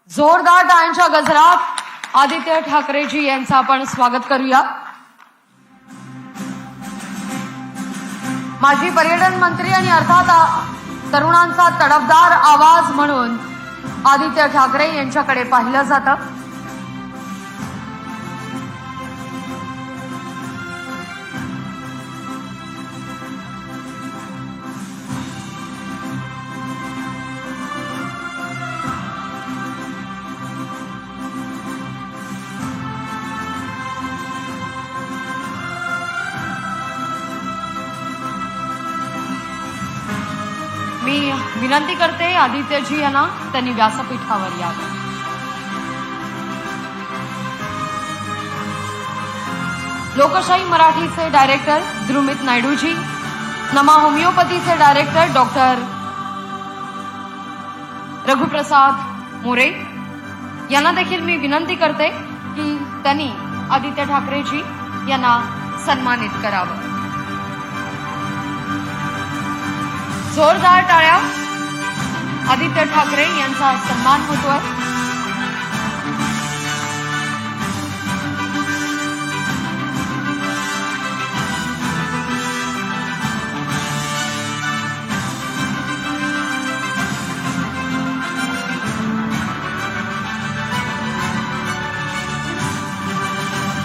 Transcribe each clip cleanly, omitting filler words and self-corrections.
जोरदार टाळ्यांच्या गजरात आदित्य ठाकरेजी यांचं आपण स्वागत करूया। माजी पर्यटन मंत्री आणि अर्थात तरुणांचा तडफदार आवाज म्हणून आदित्य ठाकरे यांच्याकडे पाहिलं जातं। मी विनंती करते आदित्यजी यांना त्यांनी व्यासपीठावर यावं। लोकशाही मराठीचे डायरेक्टर द्रुमित नायडूजी, नमा होमिओपॅथीचे डायरेक्टर डॉक्टर रघुप्रसाद मोरे यांना देखील मी विनंती करते की त्यांनी आदित्य ठाकरेजी यांना सन्मानित करावं। जोरदार टाळ्या, आदित्य ठाकरे यांचा सन्मान होतोय।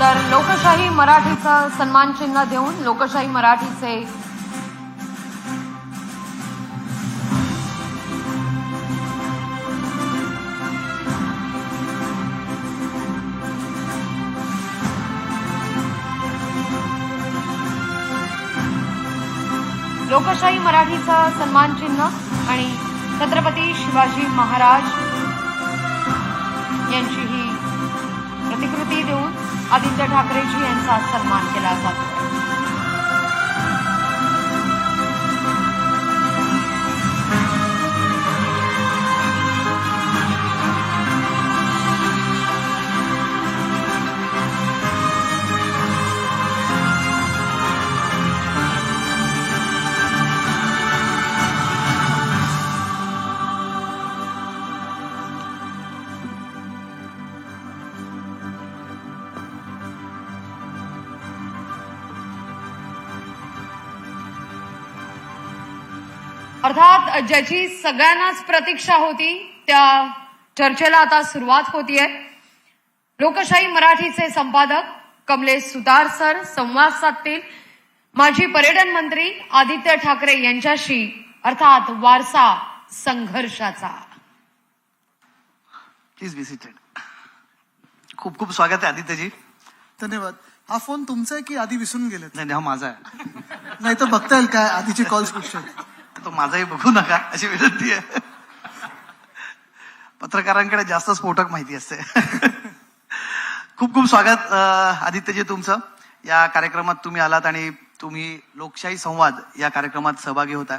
तर लोकशाही मराठीचा सन्मान चिन्ह देऊन लोकशाही मराठीचे लोकशाही मराठीचा सन्मान चिन्ह आणि छत्रपती शिवाजी महाराज यांची ही प्रतिकृती देऊन आदित्य ठाकरेजी यांचा सन्मान केला जातो। अर्थात ज्याची सगळ्यांनाच प्रतीक्षा होती त्या चर्चेला आता सुरुवात होतीये। लोकशाही मराठीचे संपादक कमलेश सुतार सर संवाद साधतील माजी पर्यटन मंत्री आदित्य ठाकरे यांच्याशी, अर्थात वारसा संघर्षाचा। Please be seated. खूप खूप स्वागत आहे आदित्यजी। धन्यवाद। हा फोन तुमचा आहे की आधी विसरून गेलेत? नाही हा माझा आहे। नाही तर बघता येईल काय आधीचे कॉल्स कुठचे? तो माझाही बघू नका अशी विनंती आहे। पत्रकारांकडे जास्त स्फोटक माहिती असते। खूप खूप स्वागत आदित्यजी तुमचं। या कार्यक्रमात तुम्ही आलात आणि तुम्ही लोकशाही संवाद या कार्यक्रमात सहभागी होताय।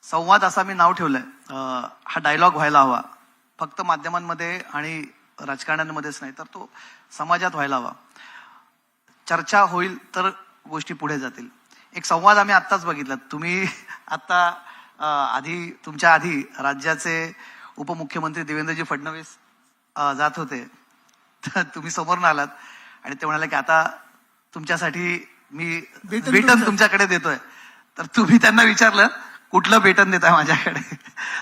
संवाद असा मी नाव ठेवलंय, हा डायलॉग व्हायला हवा, फक्त माध्यमांमध्ये आणि राजकारण्यांमध्येच नाही तर तो समाजात व्हायला हवा। चर्चा होईल तर गोष्टी पुढे जातील। एक संवाद आम्ही आत्ताच बघितला। तुम्ही आता आधी तुमच्या आधी राज्याचे उपमुख्यमंत्री देवेंद्रजी फडणवीस जात होते, तर तुम्ही समोरून आलात आणि ते म्हणाले की आता तुमच्यासाठी मी बेटन तुमच्याकडे देतोय। तर तुम्ही त्यांना विचारलं कुठलं बेटन देताय माझ्याकडे?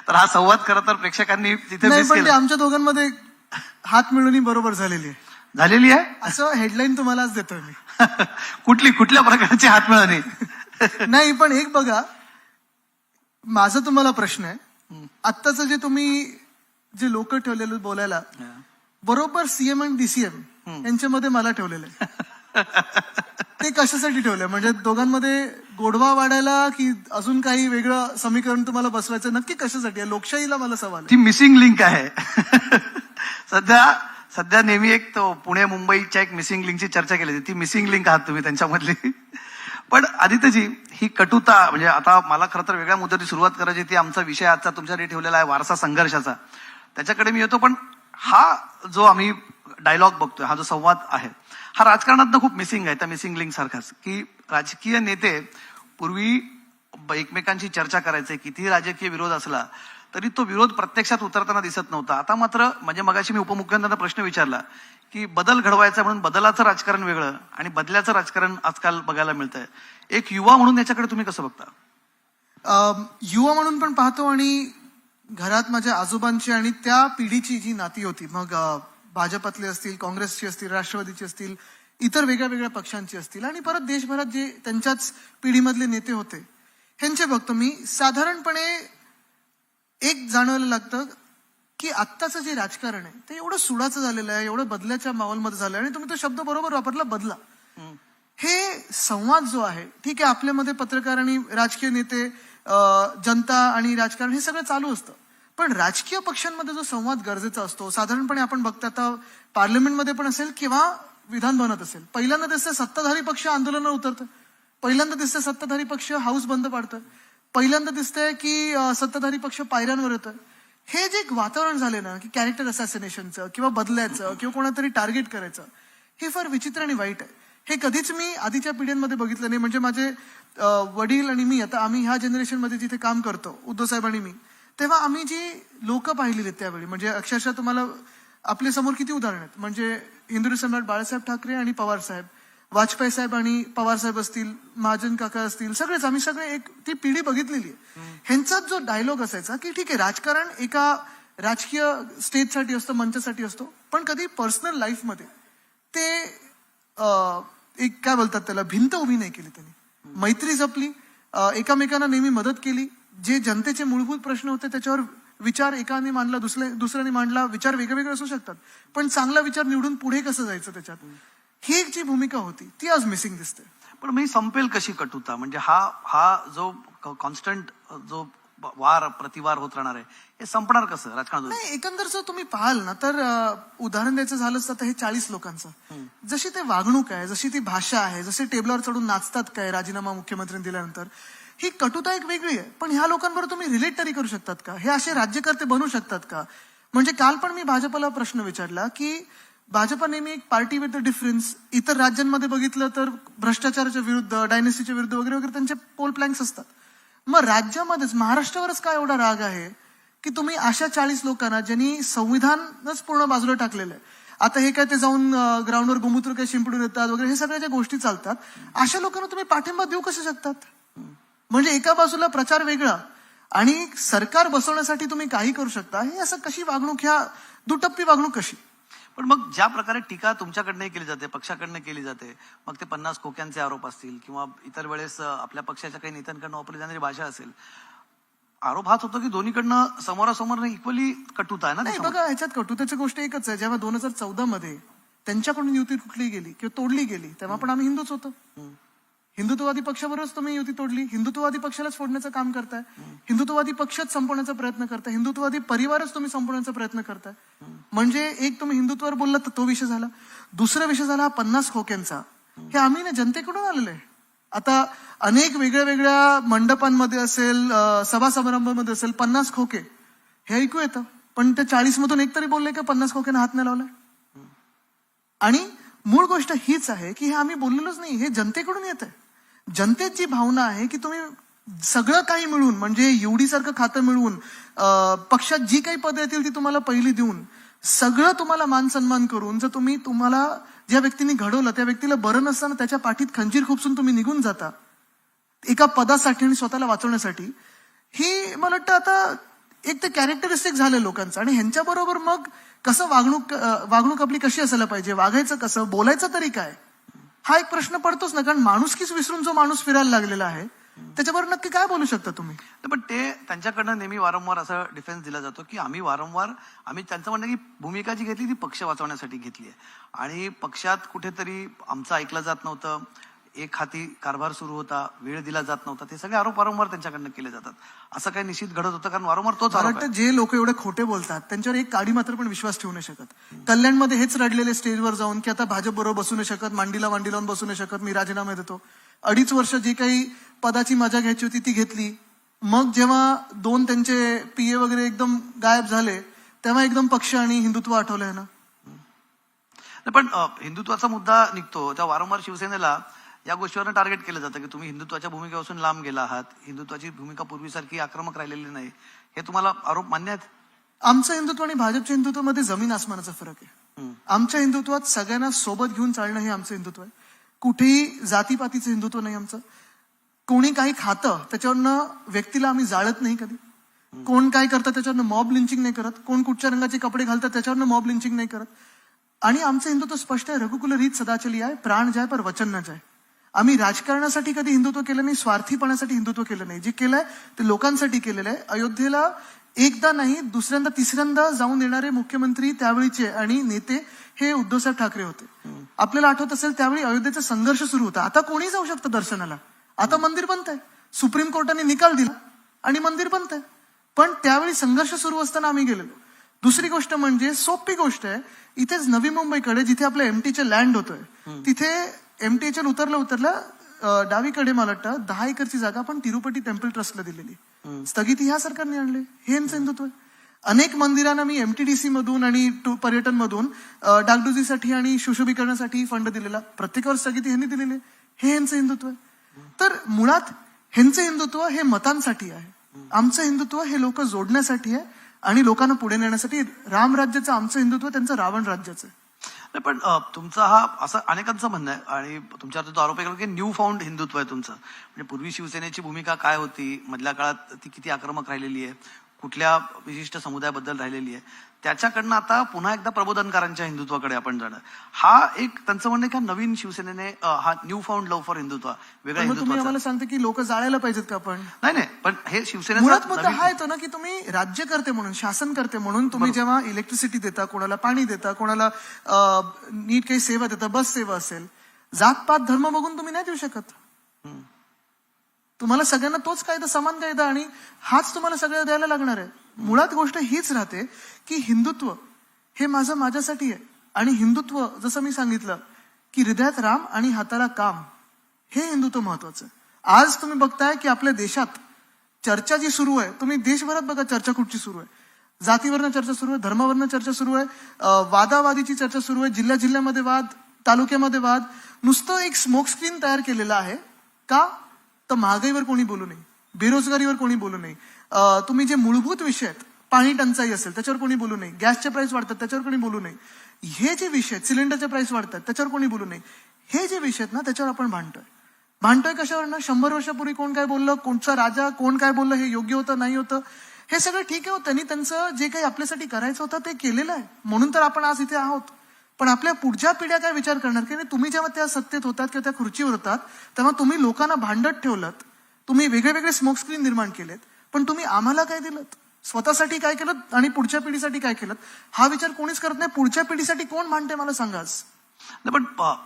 तर हा संवाद खरं तर प्रेक्षकांनी तिथे मिस केला। आमच्या दोघांमध्ये हात मिळून बरोबर झालेली आहे असं हेडलाईन तुम्हालाच देतोय मी। कुठल्या प्रकारची हातमिळवणी? नाही पण एक बघा, माझा तुम्हाला प्रश्न आहे, आत्ताच जे तुम्ही जे लोक ठेवलेलं बोलायला बरोबर सीएम आणि डीसीएम यांच्यामध्ये मला ठेवलेलं आहे। ते कशासाठी ठेवलंय? म्हणजे दोघांमध्ये गोडवा वाढायला की अजून काही वेगळं समीकरण तुम्हाला बसवायचं? नक्की कशासाठी? लोकशाहीला मला सवाल ती मिसिंग लिंक आहे। सध्या नेहमी एक तो पुणे मुंबईच्या एक मिसिंग लिंकची चर्चा केली, ती मिसिंग लिंक आहात तुम्ही त्यांच्यामधली। पण आदित्यजी ही कटुता, म्हणजे आता मला खरं तर वेगळ्या मुद्द्याची सुरुवात करायची, ती आमचा विषय आजचा तुमच्यासाठी ठेवलेला आहे वारसा संघर्षाचा, त्याच्याकडे मी येतो। पण हा जो आम्ही डायलॉग बघतोय, हा जो संवाद आहे, हा राजकारणात खूप मिसिंग आहे। त्या मिसिंग लिंक सारखाच की राजकीय नेते पूर्वी एकमेकांची चर्चा करायचे, कितीही राजकीय विरोध असला तरी तो विरोध प्रत्यक्षात उतरताना दिसत नव्हता. आता मात्र म्हणजे मगाशी मी उपमुख्यमंत्र्यांना प्रश्न विचारला की बदल घडवायचा म्हणून बदलाचं राजकारण वेगळं आणि बदल्याचं राजकारण आजकाल बघायला मिळतंय. एक युवा म्हणून याच्याकडे तुम्ही कसं बघता? युवा म्हणून पण पाहतो आणि घरात माझ्या आजोबांची आणि त्या पिढीची जी नाती होती, मग भाजपातली असतील, काँग्रेसची असतील, राष्ट्रवादीची असतील, इतर वेगळ्या वेगळ्या पक्षांची असतील आणि परत देशभरात जे त्यांच्याच पिढीमधले नेते होते, ह्यांचे बघतो मी. साधारणपणे एक जाणवायला लागतं की आत्ताचं जे राजकारण आहे ते एवढं सुडाचं झालेलं आहे, एवढं बदल्याच्या माहोलमध्ये झालं आणि तुम्ही तो शब्द बरोबर वापरला, बदला. हे संवाद जो आहे, ठीक आहे, आपल्यामध्ये पत्रकार आणि राजकीय नेते, जनता आणि राजकारण हे सगळं चालू असतं, पण राजकीय पक्षांमध्ये जो संवाद गरजेचा असतो, साधारणपणे आपण बघतो आता पार्लमेंटमध्ये पण असेल किंवा विधान भवनात असेल, पहिल्यांदा दिसतं सत्ताधारी पक्ष आंदोलनावर उतरतं, पहिल्यांदा दिसतं सत्ताधारी पक्ष हाऊस बंद पाडतं, पहिल्यांदा दिसतंय की सत्ताधारी पक्ष पायऱ्यांवर येतं. हे जे एक वातावरण झाले ना की कॅरेक्टर असॅसिनेशनचं किंवा बदल्याचं किंवा कोणातरी टार्गेट करायचं, हे फार विचित्र आणि वाईट आहे. हे कधीच मी आधीच्या पिढ्यांमध्ये बघितलं नाही. म्हणजे माझे वडील आणि मी, आता आम्ही ह्या जनरेशनमध्ये जिथे काम करतो, उद्धव साहेब आणि मी, तेव्हा आम्ही जी लोक पाहिलेली त्यावेळी, म्हणजे अक्षरशः तुम्हाला आपल्या समोर किती उदाहरण आहेत. म्हणजे हिंदू सम्राट बाळासाहेब ठाकरे आणि पवार साहेब, वाजपेयी साहेब आणि पवार साहेब असतील, महाजन काका असतील, सगळेच आम्ही सगळे एक ती पिढी बघितलेली आहे. ह्यांचाच जो डायलॉग असायचा की ठीक आहे, राजकारण एका राजकीय स्टेजसाठी असतं, मंचासाठी असतो, पण कधी पर्सनल लाईफमध्ये ते एक काय बोलतात त्याला, भिंत उभी नाही केली त्यांनी. मैत्री जपली, एकामेकांना नेहमी मदत केली. जे जनतेचे मूलभूत प्रश्न होते त्याच्यावर विचार एकाने मांडला, दुसऱ्याने मांडला. विचार वेगवेगळे असू शकतात, पण चांगला विचार निवडून पुढे कसं जायचं त्याच्यात, ही एक जी भूमिका होती ती आज मिसिंग दिसते. पण मी संपेल कशी कटुता? म्हणजे हा जो कॉन्स्टंट जो वार प्रतिवार होत राहणार आहे, हे संपणार कसं राजकारणात? नाही, एकंदर जर तुम्ही पाहाल ना तर उदाहरण द्यायचं झालं तर हे 40 लोकांचं, जशी ते वागणूक आहे, जशी ती भाषा आहे, जसे टेबलावर चढून नाचतात काय राजीनामा मुख्यमंत्र्यांनी दिल्यानंतर, ही कटुता एक वेगळी आहे. पण ह्या लोकांबरोबर तुम्ही रिलेट तरी करू शकतात का? हे असे राज्यकर्ते बनू शकतात का? म्हणजे काल पण मी भाजपला प्रश्न विचारला की भाजपा नेहमी एक पार्टी विथ द डिफरन्स, इतर राज्यांमध्ये बघितलं तर भ्रष्टाचाराच्या विरुद्ध, डायनेस्टीच्या विरुद्ध वगैरे वगैरे त्यांचे पोल प्लॅन्स असतात. मग राज्यामध्येच महाराष्ट्रावरच काय एवढा राग आहे की तुम्ही अशा 40 लोकांना, ज्यांनी संविधानच पूर्ण बाजूला टाकलेलं आहे, आता हे काय ते जाऊन ग्राउंडवर गोमूत्र काय शिंपडून येतात वगैरे, हे सगळ्या ज्या गोष्टी चालतात, अशा लोकांना तुम्ही पाठिंबा देऊ कसे शकतात? म्हणजे एका बाजूला प्रचार वेगळा आणि सरकार बसवण्यासाठी तुम्ही काही करू शकता, हे असं कशी वागणूक, ह्या दुटप्पी वागणूक कशी? पण मग ज्या प्रकारे टीका तुमच्याकडनं केली जाते, पक्षाकडनं केली जाते, मग ते 50 खोक्यांचे आरोप असतील किंवा इतर वेळेस आपल्या पक्षाच्या काही नेत्यांकडनं वापरली जाणारी भाषा असेल, आरोप हाच होतो की दोन्हीकडनं समोरासमोर इक्वली कटुता आहे ना? नाही बघा, ह्याच्यात कटुतेची गोष्ट एकच आहे. जेव्हा 2014 मध्ये त्यांच्याकडून युती कुठली गेली किंवा तोडली गेली, तेव्हा पण आम्ही हिंदूच होतो. हिंदुत्ववादी पक्षाबरोबरच तुम्ही युती तोडली, हिंदुत्ववादी पक्षालाच फोडण्याचं काम करताय, हिंदुत्ववादी पक्षच संपवण्याचा प्रयत्न करताय, हिंदुत्ववादी परिवारच तुम्ही संपवण्याचा प्रयत्न करताय. म्हणजे एक तुम्ही हिंदुत्वावर बोललात तर तो विषय झाला, दुसरा विषय झाला 50 खोक्यांचा. हे आम्ही ना जनतेकडून आलेलो आहे. आता अनेक वेगळ्या वेगळ्या मंडपांमध्ये असेल, सभा समारंभामध्ये असेल, 50 खोके हे ऐकू येतं, पण त्या 40 मधून एक तरी बोलले का 50 खोक्यांना हात नाही लावलाय? आणि मूळ गोष्ट हीच आहे की हे आम्ही बोललेलोच नाही, हे जनतेकडून येत आहे. जनतेची भावना आहे की तुम्ही सगळं काही मिळून, म्हणजे एवढीसारखं खातं मिळवून, पक्षात जी काही पदं येतील ती तुम्हाला पहिली देऊन, सगळं तुम्हाला मान सन्मान करून, जर तुम्हाला ज्या व्यक्तीने घडवलं त्या व्यक्तीला बरं नसताना त्याच्या पाठीत खंजीर खुपसून तुम्ही निघून जाता एका पदासाठी आणि स्वतःला वाचवण्यासाठी, ही मला वाटतं आता एक ते कॅरेक्टरिस्टिक झाले लोकांचं. आणि ह्यांच्या बरोबर मग कसं वागणूक आपली कशी असायला पाहिजे, वागायचं कसं, बोलायचं तरी काय, हा एक प्रश्न पडतोच ना. कारण माणुसकीच विसरून जो माणूस फिरायला लागलेला आहे, त्याच्याबरोबर नक्की काय बोलू शकता तुम्ही? पण ते त्यांच्याकडनं नेहमी वारंवार असं डिफेन्स दिला जातो की आम्ही त्यांचं म्हणणं की भूमिका जी घेतली ती पक्ष वाचवण्यासाठी घेतली आहे आणि पक्षात कुठेतरी आमचं ऐकलं जात नव्हतं, एक हाती कारभार सुरू होता, वेळ दिला जात नव्हता. ते सगळे आरोप वारंवार त्यांच्याकडनं केले जातात. असं काही निश्चित घडत होतं? कारण वारंवार तोच आरोप आहे. जे लोक एवढे खोटे बोलतात त्यांच्यावर एक काडी मात्र पण विश्वास ठेवू नाही शकत. कल्याणमध्ये हेच रडलेले स्टेजवर जाऊन की आता भाजप बरोबर बसू नाही शकत, मांडीला लावून बसू नाही शकत, मी राजीनामा देतो. 2.5 वर्ष जी काही पदाची मजा घ्यायची होती ती घेतली. मग जेव्हा 2 त्यांचे पीए वगैरे एकदम गायब झाले, तेव्हा एकदम पक्ष आणि हिंदुत्व आठवलंय ना. पण हिंदुत्वाचा मुद्दा निघतो त्या वारंवार शिवसेनेला या गोष्टीवर टार्गेट केलं जातं की तुम्ही हिंदुत्वाच्या भूमिकेपासून लांब गेला आहात, हिंदुत्वाची भूमिका पूर्वीसारखी आक्रमक राहिलेली नाही. हे तुम्हाला आरोप मान्य आहेत? आमचं हिंदुत्व आणि भाजपच्या हिंदुत्वामध्ये जमीन आसमानाचा फरक आहे. आमच्या हिंदुत्वात सगळ्यांना सोबत घेऊन चालणं हे आमचं हिंदुत्व आहे. कुठेही जातीपातीचं हिंदुत्व नाही आमचं. कोणी काही खातं त्याच्यावरनं व्यक्तीला आम्ही जाळत नाही कधी. कोण काय करतं त्याच्यावरनं मॉब लिंचिंग नाही करत. कोण कुठच्या रंगाचे कपडे घालतात त्याच्यावरनं मॉब लिंचिंग नाही करत. आणि आमचं हिंदुत्व स्पष्ट आहे. रघुकुल रीत सदा चली आहे, प्राण जाय पर वचन न जाय. आम्ही राजकारणासाठी कधी हिंदुत्व केलं नाही, स्वार्थीपणासाठी हिंदुत्व केलं नाही. जे केलंय ते लोकांसाठी केलेलं आहे. अयोध्येला एकदा नाही दुसऱ्यांदा तिसऱ्यांदा जाऊन देणारे मुख्यमंत्री त्यावेळीचे आणि नेते हे उद्धवसाहेब ठाकरे होते. आपल्याला आठवत असेल त्यावेळी अयोध्येचा संघर्ष सुरू होता. आता कोणी जाऊ शकतं दर्शनाला. आता मंदिर बनतंय. सुप्रीम कोर्टाने निकाल दिला आणि मंदिर बनतंय. पण त्यावेळी संघर्ष सुरू असताना आम्ही गेलेलो. दुसरी गोष्ट म्हणजे सोपी गोष्ट आहे, इथेच नवी मुंबईकडे जिथे आपलं एमटीचं लँड होतोय तिथे एमटीएचएल उतरलं डावीकडे मला वाटतं 10 एकरची जागा आपण तिरुपती टेम्पल ट्रस्टला दिलेली. स्थगिती ह्या सरकारने आणले. हे यांचं हिंदुत्व आहे. अनेक मंदिरांना मी एमटीडीसी मधून आणि पर्यटन मधून डागडुजीसाठी आणि सुशोभीकरणासाठी फंड दिलेला. प्रत्येकावर स्थगिती ह्यांनी दिलेली. हे यांचं हिंदुत्व आहे. तर मुळात ह्यांचं हिंदुत्व हे मतांसाठी आहे. आमचं हिंदुत्व हे लोक जोडण्यासाठी आहे आणि लोकांना पुढे नेण्यासाठी. रामराज्याचं आमचं हिंदुत्व, त्यांचं रावण राज्याचं. नाही, पण तुमचा हा असं अनेकांचं म्हणणं आहे आणि तुमच्यावर तो आरोप आहे की न्यू फाउंड हिंदुत्व आहे तुमचं. म्हणजे पूर्वी शिवसेनेची भूमिका काय होती, मधल्या काळात ती किती आक्रमक राहिलेली आहे, कुठल्या विशिष्ट समुदायाबद्दल राहिलेली आहे, त्याच्याकडनं आता पुन्हा एकदा प्रबोधनकारांच्या हिंदुत्वाकडे आपण जाणं. हा एक त्यांचं म्हणणं की नवीन शिवसेनेने हा new found love for Hindutva, वेगळ्या मग तुम्ही हिंदुत्वाचा. आम्हाला सांगते की लोक जाळायला पाहिजेत का आपण? नाही, पण हे मुळात मुद्दा शिवसेनेचा हा येतो ना की तुम्ही राज्यकर्ते म्हणून, शासनकर्ते म्हणून तुम्ही जेव्हा इलेक्ट्रिसिटी देता, कोणाला पाणी देता, कोणाला नीट काही सेवा देता, बस सेवा असेल, जातपात धर्म बघून तुम्ही नाही देऊ शकत. तुम्हाला सगळ्यांना तोच कायदा, समान कायदा आणि हाच तुम्हाला सगळं द्यायला लागणार आहे. मुळात गोष्ट हीच राहते की हिंदुत्व हे माझ्यासाठी आहे. आणि हिंदुत्व जसं मी सांगितलं की हृदयात राम आणि हाताला काम, हे हिंदुत्व महत्वाचं. आज तुम्ही बघताय की आपल्या देशात चर्चा जी सुरू आहे, तुम्ही देशभरात बघा चर्चा कुठची सुरू आहे. जातीवरनं चर्चा सुरू आहे, धर्मावरनं चर्चा सुरू आहे, वादावादीची चर्चा सुरू आहे, जिल्ह्यामध्ये वाद, तालुक्यामध्ये वाद. नुसतं एक स्मोक स्क्रीन तयार केलेलं आहे. का? तर महागाईवर कोणी बोलू नये, बेरोजगारीवर कोणी बोलू नये, तुम्ही जे मूलभूत विषय आहेत, पाणी टंचाई असेल त्याच्यावर कोणी बोलू नये, गॅसचे प्राइस वाढतात त्याच्यावर कोणी बोलू नये, हे जे विषय आहेत, सिलेंडरचे प्राइस वाढतात त्याच्यावर कोणी बोलू नये. हे जे विषय आहेत ना त्याच्यावर आपण भांडतोय कशावर ना? 100 वर्षापूर्वी कोण काय बोललं, कोणचा राजा कोण काय बोललं, हे योग्य होतं नाही होतं, हे सगळं ठीक आहे. त्यांनी त्यांचं जे काही आपल्यासाठी करायचं होतं ते केलेलं आहे, म्हणून तर आपण आज इथे आहोत. पण आपल्या पुढच्या पिढ्या काय विचार करणार की तुम्ही जेव्हा त्या सत्तेत होतात किंवा त्या खुर्चीवर होतात तेव्हा तुम्ही लोकांना भांडत ठेवलं, तुम्ही वेगळे स्मोक स्क्रीन निर्माण केलेत, पण तुम्ही आम्हाला काय दिलं, स्वतःसाठी काय केलं आणि पुढच्या पिढीसाठी काय केलं, हा विचार कोणीच करत नाही. पुढच्या पिढीसाठी कोण भांडते मला सांगा आज? नाही, पण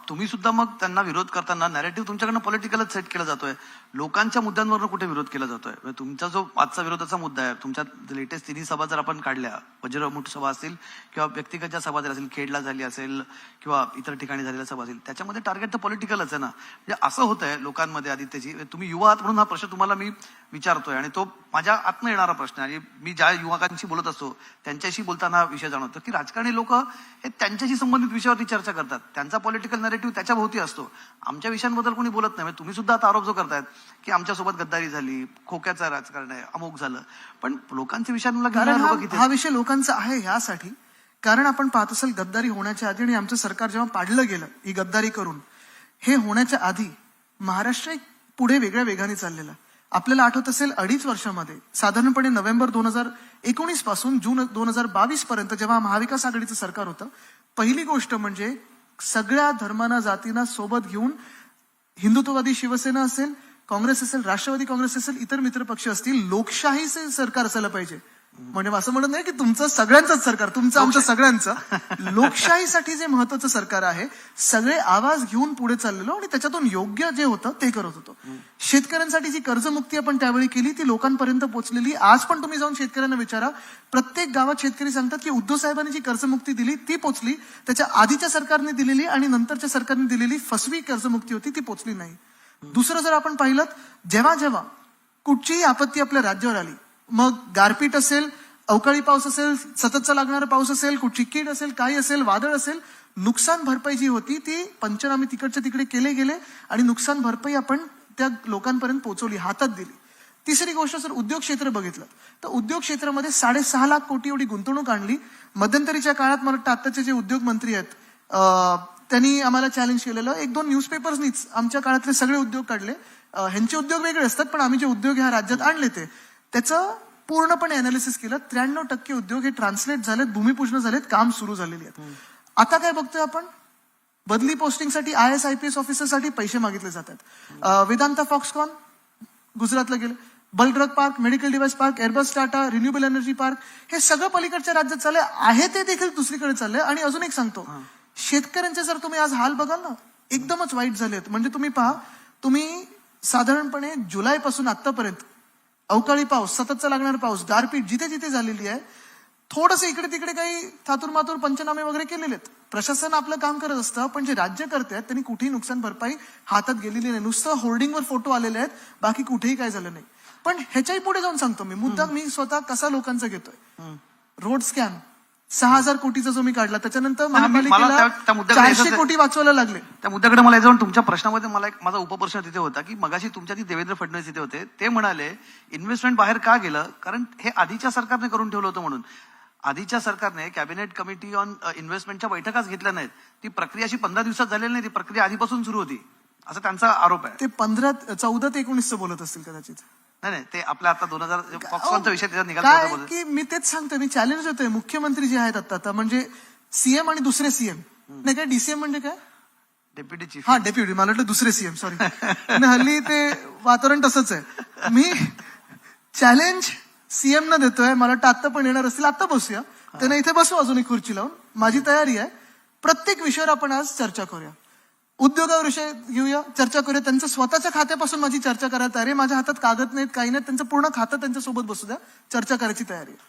तुम्ही सुद्धा मग त्यांना विरोध करताना नॅरेटिव्ह तुमच्याकडनं पॉलिटिकलच सेट केला जातोय, लोकांच्या मुद्द्यांवर कुठे विरोध केला जातोय. म्हणजे तुमचा जो आजचा विरोधाचा मुद्दा आहे, तुमच्या लेटेस्ट 3 सभा जर आपण काढल्या, वज्रमुठ सभा असतील किंवा व्यक्तिगत सभा जर असेल, खेडला झाली असेल किंवा इतर ठिकाणी झालेल्या सभा असेल, त्याच्यामध्ये टार्गेट तर पॉलिटिकलच आहे ना. म्हणजे असं होतंय लोकांमध्ये. आदित्यजी, तुम्ही युवा आहात म्हणून हा प्रश्न तुम्हाला मी विचारतोय आणि तो माझ्या आतनं येणारा प्रश्न आहे. आणि मी ज्या युवकांशी बोलत असतो त्यांच्याशी बोलताना विषय जाणवतो की राजकारणी लोक हे त्यांच्याशी संबंधित विषयावरती चर्चा करतात, त्यांचा पॉलिटिकल नॅरेटिव्ह त्याच्या भोवती असतो, आमच्या विषयांबद्दल कोणी बोलत नाही. तुम्ही सुद्धा आता आरोप जो करतायत की आमच्यासोबत गद्दारी झाली, खोक्याचं राजकारण आहे, अमुक झालं, पण लोकांच्या विषयांना हा विषय लोकांचा आहे ह्यासाठी कारण आपण पाहत असेल गद्दारी होण्याच्या आधी आणि आमचं सरकार जेव्हा पाडलं गेलं ही गद्दारी करून, हे होण्याच्या आधी महाराष्ट्र एक पुढे वेगळ्या वेगाने चाललेला. आपल्याला आठवत असेल 2.5 वर्षामध्ये साधारणपणे नोव्हेंबर 2019 पासून जून 2022 पर्यंत जेव्हा महाविकास आघाडीचं सरकार होतं, पहिली गोष्ट म्हणजे सगळ्या धर्मांना जातींना सोबत घेऊन हिंदुत्ववादी शिवसेना असेल, काँग्रेस असेल, राष्ट्रवादी काँग्रेस असेल, इतर मित्र पक्ष असतील, लोकशाहीचे सरकार असायला पाहिजे. म्हणजे असं म्हणत नाही की तुमचं सगळ्यांचंच सरकार, तुमचं आमचं सगळ्यांचं, लोकशाहीसाठी जे महत्वाचं सरकार आहे, सगळे आवाज घेऊन पुढे चाललेलो आणि त्याच्यातून योग्य जे होतं ते करत होतो. शेतकऱ्यांसाठी जी कर्जमुक्ती आपण त्यावेळी केली ती लोकांपर्यंत पोहोचलेली. आज पण तुम्ही जाऊन शेतकऱ्यांना विचारा, प्रत्येक गावात शेतकरी सांगतात की उद्धव साहेबांनी जी कर्जमुक्ती दिली ती पोचली, त्याच्या आधीच्या सरकारने दिलेली आणि नंतरच्या सरकारने दिलेली फसवी कर्जमुक्ती होती ती पोचली नाही. दुसरं जर आपण पाहिलं, जेव्हा जेव्हा कुठचीही आपत्ती आपल्या राज्यावर आली, मग गारपीट असेल, अवकाळी पाऊस असेल, सततचा लागणारा पाऊस असेल, कुठची कीड असेल, काही असेल, वादळ असेल, नुकसान भरपाई जी होती ती पंचनामे तिकडच्या तिकडे केले गेले आणि नुकसान भरपाई आपण त्या लोकांपर्यंत पोहोचवली, हातात दिली. तिसरी गोष्ट जर उद्योग क्षेत्र बघितलं तर उद्योग क्षेत्रामध्ये 6.5 लाख कोटी एवढी गुंतवणूक आणली. मध्यंतरीच्या काळात मला वाटतं आत्ताचे जे उद्योग मंत्री आहेत त्यांनी आम्हाला चॅलेंज केलेलं, 1-2 न्यूजपेपर्सनीच आमच्या काळातले सगळे उद्योग काढले. ह्यांचे उद्योग वेगळे असतात, पण आम्ही जे उद्योग ह्या राज्यात आणले त्याचं पूर्णपणे अनालिसिस केलं. 93% उद्योग हे ट्रान्सलेट झालेत, भूमिपूजन झालेत, काम सुरू झालेली आहेत. आता काय बघतोय आपण, बदली पोस्टिंगसाठी IAS IPS ऑफिसरसाठी पैसे मागितले जातात. वेदांता फॉक्सकॉन गुजरातला गेले, bulk drug park, medical device park, Airbus Tata, renewable energy park, हे सगळं पलीकडच्या राज्यात चाललंय आहे, ते देखील दुसरीकडे चाललंय. आणि अजून एक सांगतो, शेतकऱ्यांचे जर तुम्ही आज हाल बघाल ना, एकदमच वाईट झालेत. म्हणजे तुम्ही पहा, तुम्ही साधारणपणे जुलैपासून आतापर्यंत अवकाळी पाऊस, सततचा लागणारा पाऊस, गारपीट जिथे जिथे झालेली आहे, थोडंसं इकडे तिकडे काही थातूर मातूर पंचनामे वगैरे केलेले आहेत. प्रशासन आपलं काम करत असतं, पण जे राज्य करते आहेत त्यांनी कुठेही नुकसान भरपाई हातात गेलेली नाही. नुसतं होर्डिंगवर फोटो आलेले आहेत, बाकी कुठेही काय झालं नाही. पण ह्याच्याही पुढे जाऊन सांगतो मी स्वतः कसा लोकांचा घेतोय. रोड स्कॅम 6,000 कोटीचा जो मी काढला, त्याच्यानंतर महापालिकेला 400 कोटी वाचवायला लागले. त्या मुद्द्याकडे मला याच्यावर तुमच्या प्रश्नामध्ये मला एक माझा उपप्रश्न तिथे होता की मगाशी तुमच्या ती देवेंद्र फडणवीस तिथे होते, ते म्हणाले इन्व्हेस्टमेंट बाहेर का गेलं, कारण हे आधीच्या सरकारने करून ठेवलं होतं म्हणून. आधीच्या सरकारने कॅबिनेट कमिटी ऑन इन्व्हेस्टमेंटच्या बैठकाच घेतल्या नाहीत. ती प्रक्रिया अशी 15 दिवसात झालेली नाही, ती प्रक्रिया आधीपासून सुरू होती, असा त्यांचा आरोप आहे. ते 14 ते 19 बोलत असतील कदाचित. नाही, ते आपल्या आता 2000 फॉक्सकॉनचा विषय त्याच्यात निघाला काय होता. की मी तेच सांगतोय, मी चॅलेंज होतोय मुख्यमंत्री जे आहेत आता, म्हणजे सीएम आणि दुसरे सीएम नाही, काय डीसीएम म्हणजे काय, डेप्युटी चीफ. हा डेप्युटी, मला वाटलं दुसरे सीएम, सॉरी. हल्ली ते वातावरण तसंच आहे. मी चॅलेंज सीएम न देतोय, मला वाटतं आत्ता पण येणार असतील, आत्ता बसूया त्यांना इथे बसू, अजून एक खुर्ची लावून. माझी तयारी आहे, प्रत्येक विषयावर आपण आज चर्चा करूया. उद्योगाविषयी घेऊया, चर्चा करूया. त्यांच्या स्वतःच्या खात्यापासून माझी चर्चा करायला तयारी आहे. माझ्या हातात कागद नाहीत, काही नाही, त्यांचं पूर्ण खातं त्यांच्यासोबत बसू द्या, चर्चा करायची तयारी आहे.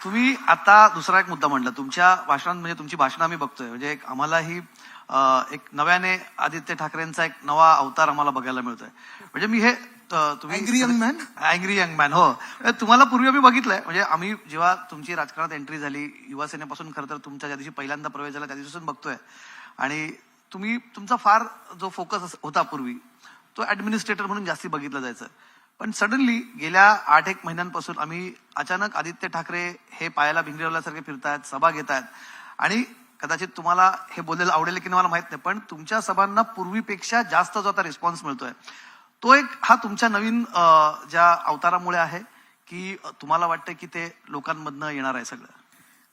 तुम्ही आता दुसरा एक मुद्दा म्हणला तुमच्या भाषणात, म्हणजे तुमची भाषणं आम्ही बघतोय, म्हणजे आम्हालाही एक नव्याने आदित्य ठाकरेंचा एक नवा अवतार आम्हाला बघायला मिळतोय. म्हणजे मी हे तुम्ही अँग्री यंग मॅन, हो, तुम्हाला पूर्वी आम्ही बघितलंय. म्हणजे आम्ही जेव्हा तुमची राजकारणात एंट्री झाली, युवा सेनेपासून खरं तर तुमच्या ज्या दिवशी पहिल्यांदा प्रवेश झाला त्या दिवसापासून बघतोय, आणि तुमचा फार जो फोकस होता पूर्वी तो ऍडमिनिस्ट्रेटर म्हणून जास्ती बघितलं जायचं. पण सडनली गेल्या 8-1 महिन्यांपासून आम्ही अचानक आदित्य ठाकरे हे पायाला भिंगरीवल्यासारखे फिरतायत, सभा घेत आहेत, आणि कदाचित तुम्हाला हे बोलायला आवडेल की नाही मला माहित नाही, पण तुमच्या सभांना पूर्वीपेक्षा जास्त जो आता रिस्पॉन्स मिळतोय, तो एक हा तुमच्या नवीन ज्या अवतारामुळे आहे, की तुम्हाला वाटतं की ते लोकांमधनं येणार आहे सगळं?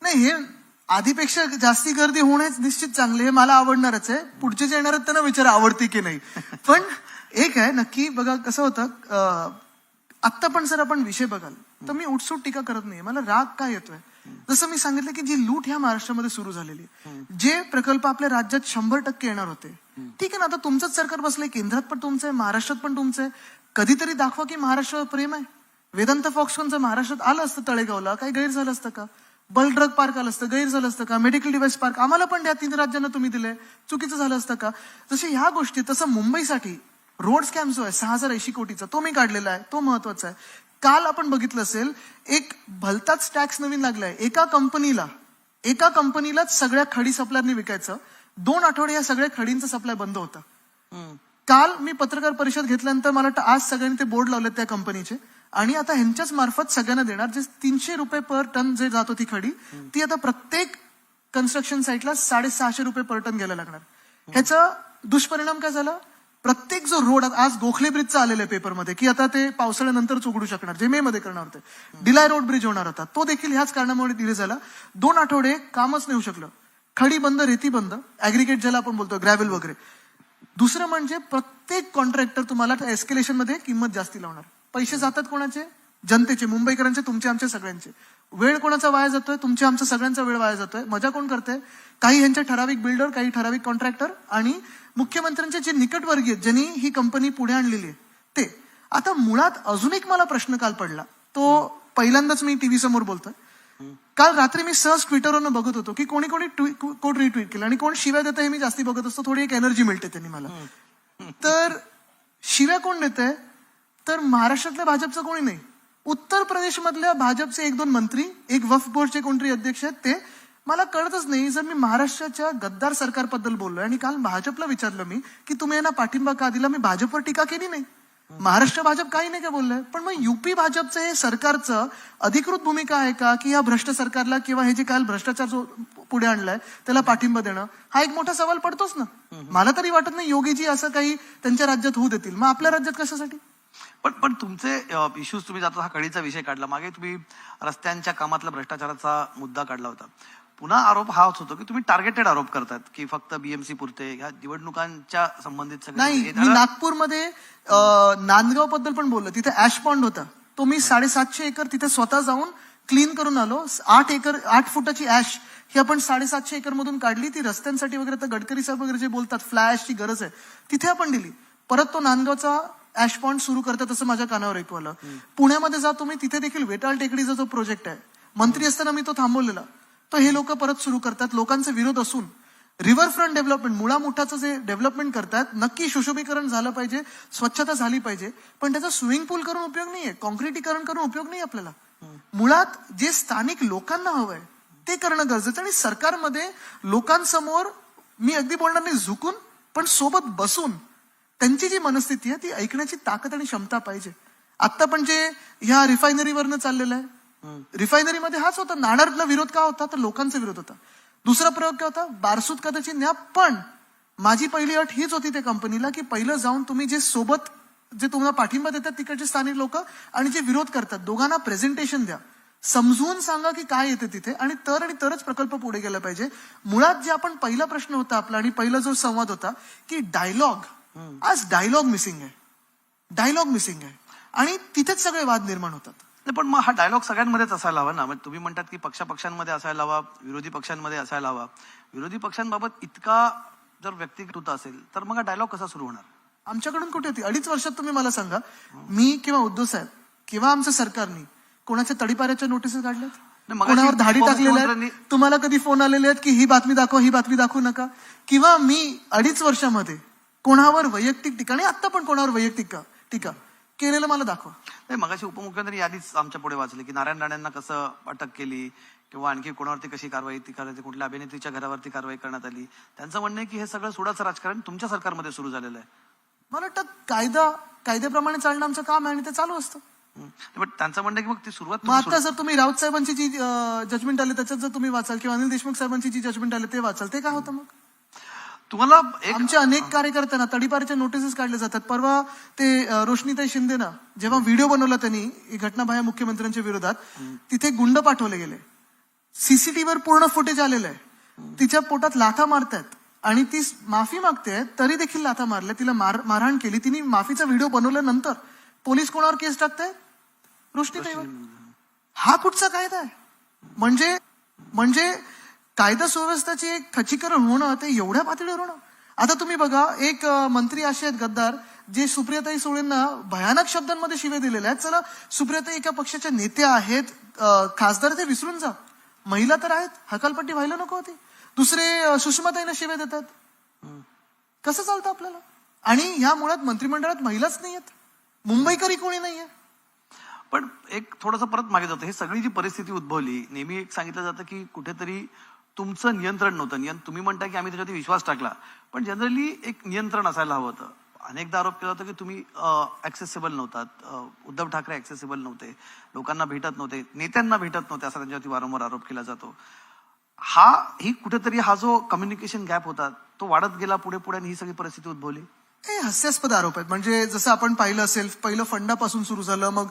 नाही, हे आधीपेक्षा जास्ती गर्दी होणेच निश्चित चांगले, हे मला आवडणारच आहे. पुढचे जे येणार आहेत त्यांना विचार आवडते की नाही. पण एक आहे नक्की, बघा कसं होतं, आत्ता पण जर आपण विषय बघाल तर मी उठसूट टीका करत नाही, मला राग काय येतोय. जसं मी सांगितलं की जी लूट ह्या महाराष्ट्रामध्ये सुरू झालेली, जे प्रकल्प आपल्या राज्यात 100% येणार होते, ठीक आहे ना, आता तुमचंच सरकार बसलंय, केंद्रात पण तुमचं आहे, महाराष्ट्रात पण तुमचं आहे, कधीतरी दाखवा की महाराष्ट्रावर प्रेम आहे. वेदांत फॉक्सकॉनचं महाराष्ट्रात आलं असतं तळेगावला, काही गैर झालं असतं का? बल्क ड्रग पार्क आलं असतं, गैर झालं असतं का? मेडिकल डिव्हाइस पार्क आम्हाला पण त्या 3 राज्यांना तुम्ही दिले, चुकीचं झालं असतं का? जसे ह्या गोष्टी, तसं मुंबईसाठी रोड स्कॅम जो आहे 6,080 कोटीचा, तो मी काढलेला आहे, तो महत्वाचा आहे. काल आपण बघितलं असेल, एक भलताच टॅक्स नवीन लागलाय, एका कंपनीलाच सगळ्या खडी सप्लायरनी विकायचं. 2 आठवडे या सगळ्या खडींचा सप्लाय बंद होता. काल मी पत्रकार परिषद घेतल्यानंतर मला वाटतं आज सगळ्यांनी ते बोर्ड लावले त्या कंपनीचे, आणि आता ह्यांच्याच मार्फत सगळ्यांना देणार. जे 300 रुपये पर टन जे जात होती खडी, ती आता प्रत्येक कन्स्ट्रक्शन साईटला 650 रुपये पर टन घ्यायला लागणार. ह्याचा दुष्परिणाम काय झाला, प्रत्येक जो रोड, आज गोखले ब्रिजचा आलेला आहे पेपरमध्ये की आता ते पावसाळ्यानंतरच उघडू शकणार, जे मे मध्ये करणार होते. डिलाय रोड ब्रिज होणार होता, तो देखील ह्याच कारणामुळे डिले झाला. 2 आठवडे कामच नाही होऊ शकलं. खडी बंद, रेती बंद, ऍग्रिगेट ज्याला आपण बोलतो, ग्रॅव्हल वगैरे. दुसरं म्हणजे प्रत्येक कॉन्ट्रॅक्टर तुम्हाला एस्केलेशन मध्ये किंमत जास्ती लावणार. पैसे जातात कोणाचे? जनतेचे, मुंबईकरांचे, तुमचे आमचे सगळ्यांचे. वेळ कोणाचा वाया जातोय? तुमच्या आमचा सगळ्यांचा वेळ वाया जातोय. मजा कोण करते? काही ह्यांचे ठराविक बिल्डर, काही ठराविक कॉन्ट्रॅक्टर, आणि मुख्यमंत्र्यांचे जे निकटवर्गीय ज्यांनी ही कंपनी पुढे आणलेली आहे ते. आता मुळात अजून एक मला प्रश्न काल पडला, तो पहिल्यांदाच मी टीव्ही समोर बोलतोय. काल रात्री मी सहज ट्विटरवरनं बघत होतो की कोणी कोण रिट्वीट केलं, आणि कोण शिव्या देतं हे मी जास्ती बघत असतो, थोडी एक एनर्जी मिळते त्यांनी मला. तर शिव्या कोण देतंय? तर महाराष्ट्रातल्या भाजपचं कोणी नाही. उत्तर प्रदेशमधल्या भाजपचे 1-2 मंत्री, एक वक्फ बोर्डचे कोणतरी अध्यक्ष आहेत, ते मला कळतच नाही. जर मी महाराष्ट्राच्या गद्दार सरकारबद्दल बोललोय आणि काल भाजपला विचारलं मी की तुम्ही यांना पाठिंबा का दिला, मी भाजपवर टीका केली नाही. महाराष्ट्र भाजप काही नाही का बोललंय, पण मग युपी भाजपचं हे सरकारचं अधिकृत भूमिका आहे का की या भ्रष्ट सरकारला किंवा हे जे काल भ्रष्टाचार जो पुढे आणलाय त्याला पाठिंबा देणं, हा एक मोठा सवाल पडतोच ना. मला तरी वाटत नाही योगीजी असं काही त्यांच्या राज्यात होऊ देतील. मग आपल्या राज्यात कशासाठी? पण तुमचे इश्यूज तुम्ही जाता हा कळीचा विषय काढला. मागे तुम्ही रस्त्यांच्या कामातला भ्रष्टाचाराचा मुद्दा काढला होता. पुन्हा आरोप हाच होतो की तुम्ही टार्गेटेड आरोप करतात की फक्त बीएमसी पुरते ह्या निवडणुकांच्या संबंधित सगळे. नाही, मी नागपूरमध्ये नांदगाव बद्दल पण बोललो. तिथे ऍश पॉन्ड होता, तो मी 750 एकर तिथे स्वतः जाऊन क्लीन करून आलो. 8 फुटाची ऍश ही आपण 750 एकर मधून काढली. ती रस्त्यांसाठी वगैरे, तर गडकरी साहेब वगैरे जे बोलतात फ्लाय ऍशची गरज आहे तिथे आपण दिली. परत तो नांदगावचा ऍश पॉन्ड सुरू करतात असं माझ्या कानावर ऐकू आलं. पुण्यामध्ये जा तुम्ही, तिथे देखील वेताळ टेकडीचा जो प्रोजेक्ट आहे, मंत्री असताना मी तो थांबवलेला, तो हे लोक परत सुरू करतात. लोकांचा विरोध असून रिव्हरफ्रंट डेव्हलपमेंट, मुळामुठाचं जे डेव्हलपमेंट करतात, नक्की सुशोभीकरण झालं पाहिजे, स्वच्छता झाली पाहिजे, पण त्याचा स्विमिंग पूल करून उपयोग नाहीये, कॉन्क्रिटीकरण करून उपयोग नाही आपल्याला. मुळात जे स्थानिक लोकांना हवंय ते करणं गरजेचं. आणि सरकारमध्ये लोकांसमोर, मी अगदी बोलणार नाही झुकून, पण सोबत बसून त्यांची जी मनस्थिती आहे ती ऐकण्याची ताकद आणि क्षमता पाहिजे. आता पण जे ह्या रिफायनरीवरनं चाललेलं आहे, रिफायनरीमध्ये हाच होता. नाणारला विरोध का होता, तर लोकांचा विरोध होता. दुसरा प्रयोग काय होता, बारसूद कदाचित न्या. पण माझी पहिली अट हीच होती त्या कंपनीला की पहिलं जाऊन तुम्ही जे सोबत जे तुम्हाला पाठिंबा देतात तिकडचे स्थानिक लोक आणि जे विरोध करतात, दोघांना प्रेझेंटेशन द्या, समजून सांगा की काय येते तिथे, आणि तरच प्रकल्प पुढे गेला पाहिजे. मुळात जे आपण पहिला प्रश्न होता आपला आणि पहिला जो संवाद होता की डायलॉग, आज डायलॉग मिसिंग आहे आणि तिथेच सगळे वाद निर्माण होतात. पण मग हा डायलॉग सगळ्यांमध्येच असायला हवा ना. म्हणजे तुम्ही म्हणतात की पक्षांमध्ये असायला हवा, विरोधी पक्षांमध्ये असायला हवा. विरोधी पक्षांबाबत इतका जर व्यक्तिगत असेल तर मग हा डायलॉग कसा सुरू होणार? आमच्याकडून कुठे होती? 2.5 वर्षात तुम्ही मला सांगा, मी किंवा उद्धव साहेब किंवा आमच्या सरकारने कोणाच्या तडीपाऱ्याच्या नोटिसेस काढल्यात, कोणावर धाडी टाकलेल्या आहेत? तुम्हाला कधी फोन आलेले आहेत की ही बातमी दाखवू नका? किंवा मी 2.5 वर्षामध्ये कोणावर वैयक्तिक टीका, आणि आता पण कोणावर वैयक्तिक टीका केलेलं मला दाखवा. नाही, मगाशी उपमुख्यमंत्री यादीच आमच्या पुढे वाचले की नारायण राणेंना कसं अटक केली किंवा आणखी कोणावरती कशी कारवाई करायची, कुठल्या अभिनेत्रीच्या घरावरती कारवाई करण्यात आली. त्यांचं म्हणणं आहे की हे सगळं सुडाचं राजकारण तुमच्या सरकारमध्ये सुरू झालेलं आहे. मला वाटतं कायद्याप्रमाणे चालणं आमचं काम आहे आणि ते चालू असतं. पण त्यांचं म्हणणं आहे की मग ती सुरुवात मग आता जर तुम्ही राऊत साहेबांची जी जजमेंट आली त्याच्यात जर तुम्ही वाचाल किंवा अनिल देशमुख साहेबांची जी जजमेंट आली ते वाचाल, ते काय होतं मग? तुम्हाला आमच्या अनेक कार्यकर्त्यांना तडीपारीच्या नोटिसेस काढल्या जातात. परवा ते रोशनीताई शिंदेना जेव्हा व्हिडिओ बनवला त्यांनी घटनाबाह्य मुख्यमंत्र्यांच्या विरोधात, तिथे गुंड पाठवले गेले, सीसीटीव्हीवर पूर्ण फुटेज आलेलं आहे. तिच्या पोटात लाथा मारतायत आणि ती माफी मागते, तरी देखील लाथा मारल्या, तिला मारहाण केली. तिने माफीचा व्हिडिओ बनवल्यानंतर पोलीस कोणावर केस टाकतायत? रोशनीताईवर. हा कुठचा कायदा आहे? म्हणजे कायदा सुव्यवस्थेचे एक खच्चीकरण होणं ते एवढ्या पातळीवर होणं. आता तुम्ही बघा, एक मंत्री असे आहेत गद्दार जे सुप्रियाताई सुळेंना भयानक शब्दांमध्ये शिव्या दिलेल्या आहेत. चला, सुप्रियाताई एका पक्षाच्या नेत्या आहेत, खासदार, ते विसरून जा, महिला तर आहेत, हकालपट्टी व्हायला नको होती. दुसरे सुषमाताईंना शिव्या देतात. कसं चालतं आपल्याला? आणि ह्या मुळात मंत्रिमंडळात महिलाच नाहीयेत, मुंबईकरी कोणी नाहीये. पण एक थोडंसं परत मागे जातं. हे सगळी जी परिस्थिती उद्भवली, नेहमी एक सांगितलं जातं की कुठेतरी तुमचं नियंत्रण नव्हतं. तुम्ही म्हणता की आम्ही त्याच्यावरती विश्वास टाकला, पण जनरली एक नियंत्रण असायला हवं होतं. अनेकदा आरोप केला होता की तुम्ही ऍक्सेसिबल नव्हतात, उद्धव ठाकरे ऍक्सेसिबल नव्हते, लोकांना भेटत नव्हते, नेत्यांना भेटत नव्हते, असा त्यांच्यावरती वारंवार आरोप केला जातो. ही कुठेतरी हा जो कम्युनिकेशन गॅप होता तो वाढत गेला पुढे आणि ही सगळी परिस्थिती उद्भवली. हे हास्यास्पद आरोप आहेत. म्हणजे जसं आपण पाहिलं असेल, पहिलं फंडापासून सुरू झालं, मग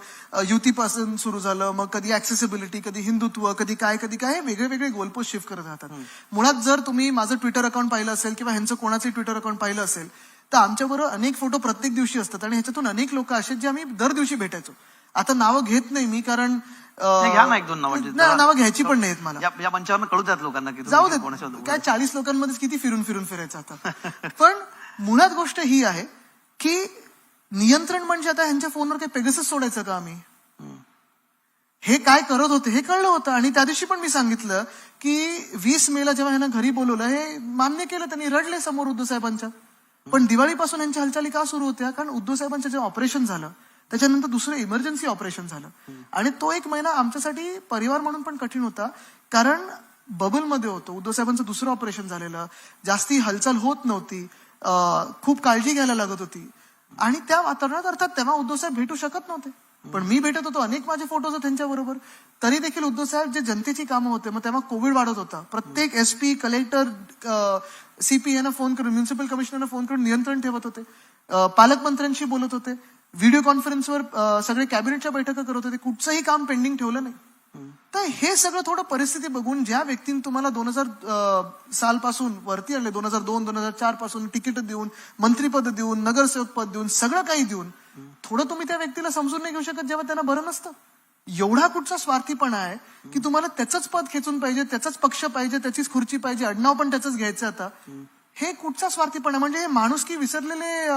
युतीपासून सुरू झालं, मग कधी ऍक्सेसिबिलिटी, कधी हिंदुत्व, कधी काय हे वेगळे गोलपोस्ट शिफ्ट करत राहतात. मुळात जर तुम्ही माझं ट्विटर अकाउंट पाहिलं असेल किंवा ह्यांचं कोणाचं ट्विटर अकाउंट पाहिलं असेल तर आमच्याबरोबर अनेक फोटो प्रत्येक दिवशी असतात आणि ह्याच्यातून अनेक लोक असे जे आम्ही दर दिवशी भेटायचो. आता नावं घेत नाही मी, कारण घ्या ना 1-2 नावं घ्यायची पण नाहीत मला. या मंचावर कळू द्यात लोकांना की जाऊ देत, काय 40 लोकांमध्येच किती फिरून फिरायचं आता. पण मुळात गोष्ट ही आहे की नियंत्रण म्हणजे आता ह्यांच्या फोनवर काही पेगासस सोडायचं का आम्ही? हे काय करत होते हे कळलं होतं. आणि त्या दिवशी पण मी सांगितलं की 20 मेला जेव्हा ह्यांना घरी बोलवलं, हे मान्य केलं त्यांनी, रडले समोर उद्धव साहेबांच्या. पण दिवाळीपासून यांच्या हालचाली का सुरू होत्या? कारण उद्धव साहेबांचं जे ऑपरेशन झालं त्याच्यानंतर दुसरं इमर्जन्सी ऑपरेशन झालं. आणि तो 1 महिना आमच्यासाठी परिवार म्हणून पण कठीण होता, कारण बबलमध्ये होतो. उद्धव साहेबांचं दुसरं ऑपरेशन झालेलं, जास्ती हालचाल होत नव्हती, खूप काळजी घ्यायला लागत होती. आणि त्या वातावरणात अर्थात तेव्हा उद्धव साहेब भेटू शकत नव्हते, पण मी भेटत होतो. अनेक माझे फोटोज आहेत त्यांच्याबरोबर. तरी देखील उद्धव साहेब जे जनतेची कामं होते, मग तेव्हा कोविड वाढत होता, प्रत्येक SP, कलेक्टर, CP यांना फोन करून, म्युन्सिपल कमिशनरना फोन करून नियंत्रण ठेवत होते, पालकमंत्र्यांशी बोलत होते, व्हिडिओ कॉन्फरन्सवर सगळे कॅबिनेटच्या बैठका करत होते, कुठचंही काम पेंडिंग ठेवलं नाही. तर हे सगळं थोडं परिस्थिती बघून, ज्या व्यक्तीने तुम्हाला 2000 सालपासून वरती आणले, 2002-2004 पासून तिकीट देऊन, मंत्रीपद देऊन, नगरसेवक पद देऊन, सगळं काही देऊन, थोडं तुम्ही त्या व्यक्तीला समजून नाही घेऊ शकत जेव्हा त्यांना बरं नसतं. एवढा कुठचा स्वार्थीपणा आहे की तुम्हाला त्याचंच पद खेचून पाहिजे, त्याचाच पक्ष पाहिजे, त्याचीच खुर्ची पाहिजे, आडनाव पण त्याचंच घ्यायचं. आता हे कुठचा स्वार्थीपणा, म्हणजे हे माणुसकी विसरलेले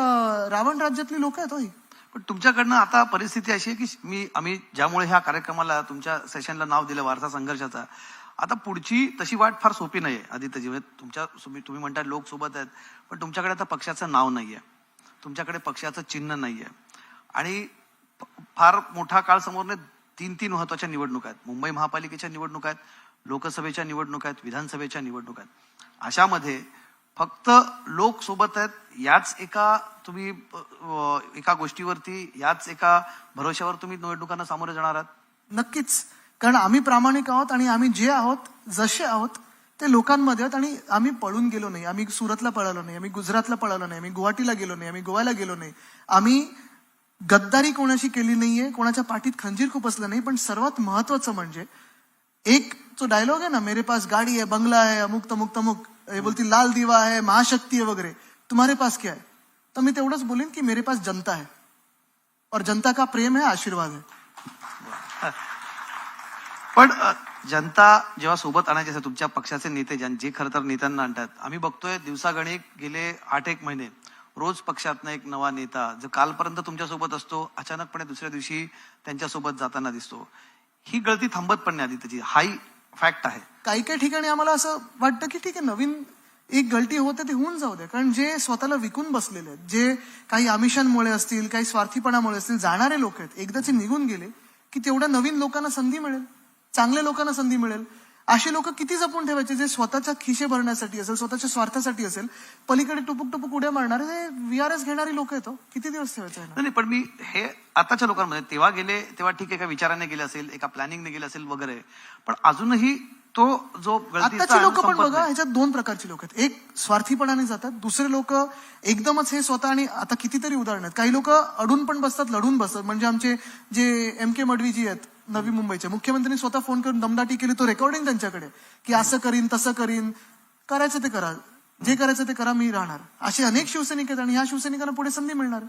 रावण राज्यातली लोक आहेत. ही पण तुमच्याकडनं आता परिस्थिती अशी आहे की आम्ही ज्यामुळे ह्या कार्यक्रमाला, तुमच्या सेशनला नाव दिलं वारसा संघर्षाचा, आता पुढची तशी वाट फार सोपी नाहीये आदित्यजी. तुम्ही म्हणता लोक सोबत आहेत, पण तुमच्याकडे आता पक्षाचं नाव नाहीये, तुमच्याकडे पक्षाचं चिन्ह नाहीये, आणि फार मोठा काळ समोर 3 महत्वाच्या निवडणुका आहेत. मुंबई महापालिकेच्या निवडणुका आहेत, लोकसभेच्या निवडणुका आहेत, विधानसभेच्या निवडणुका आहेत. अशामध्ये फक्त लोक सोबत आहेत याच एका गोष्टीवरती, याच एका भरोश्यावर तुम्ही निवडणुकांना सामोरे जाणार आहात? नक्कीच, कारण आम्ही प्रामाणिक आहोत आणि आम्ही जे आहोत, जसे आहोत ते लोकांमध्ये आहोत. आणि आम्ही पळून गेलो नाही, आम्ही सुरतला पळालो नाही, आम्ही गुजरातला पळालो नाही, आम्ही गुवाहाटीला गेलो नाही, आम्ही गोव्याला गेलो नाही, आम्ही गद्दारी कोणाशी केली नाहीये, कोणाच्या पाठीत खंजीर खुपसलं नाही. पण सर्वात महत्वाचं म्हणजे एक जो डायलॉग आहे ना, मेरे पास गाडी है, बंगला है, अमुक तमुक तमुक, हे बोलती लाल दिवा है, महाशक्ती है वगैरे, तुम्हारे पास क्या है? तर मी तेवढंच बोलेन की मेरे पास जनता है, और जनता का प्रेम है, आशीर्वाद है. पण जनता जेव्हा सोबत आणायची असते, तुमच्या पक्षाचे नेते जे खरं तर नेत्यांना आणतात, आम्ही बघतोय दिवसागणिक गेले 8-1 महिने रोज पक्षातनं एक नवा नेता जो कालपर्यंत तुमच्यासोबत असतो, अचानकपणे दुसऱ्या दिवशी त्यांच्यासोबत जाताना दिसतो. ही गळती थांबत पण नाही आदित्यजी, हाही फॅक्ट आहे. काही काही ठिकाणी आम्हाला असं वाटतं की ठीक आहे, नवीन एक गलती होते ते होऊन जाऊ द्या, कारण जे स्वतःला विकून बसलेले आहेत, जे काही आमिषांमुळे असतील, काही स्वार्थीपणामुळे असतील जाणारे लोक आहेत, एकदाचे निघून गेले की तेवढ्या नवीन लोकांना संधी मिळेल, चांगल्या लोकांना संधी मिळेल. अशी लोक किती जपून ठेवायचे जे स्वतःच्या खिशे भरण्यासाठी असेल, स्वतःच्या स्वार्थासाठी असेल, पलीकडे टुपुक टुपुक उड्या मारणारे, हे VRS घेणारी लोक आहेत. किती दिवस ठेवायचं आहे? नाही, पण मी हे आताच्या लोकांमध्ये, तेव्हा गेले तेव्हा ठीक आहे, एका विचाराने गेले असेल, एका प्लॅनिंगने गेले असेल वगैरे, पण अजूनही तो जो आताची लोक पण बघा, ह्याच्यात 2 प्रकारची लोक आहेत. एक स्वार्थीपणाने जातात, दुसरे लोक एकदमच हे स्वतः. आणि आता कितीतरी उदाहरण आहेत, काही लोक अडून पण बसतात, लढून बसतात. म्हणजे आमचे जे MK मडवीजी आहेत नवी मुंबईचे, मुख्यमंत्र्यांनी स्वतः फोन करून दमदाटी केली, तो रेकॉर्डिंग त्यांच्याकडे, की असं करीन तसं करीन, करायचं ते करा, जे करायचं ते करा, मी राहणार. असे अनेक शिवसैनिक आहेत आणि ह्या शिवसैनिकांना पुढे संधी मिळणार.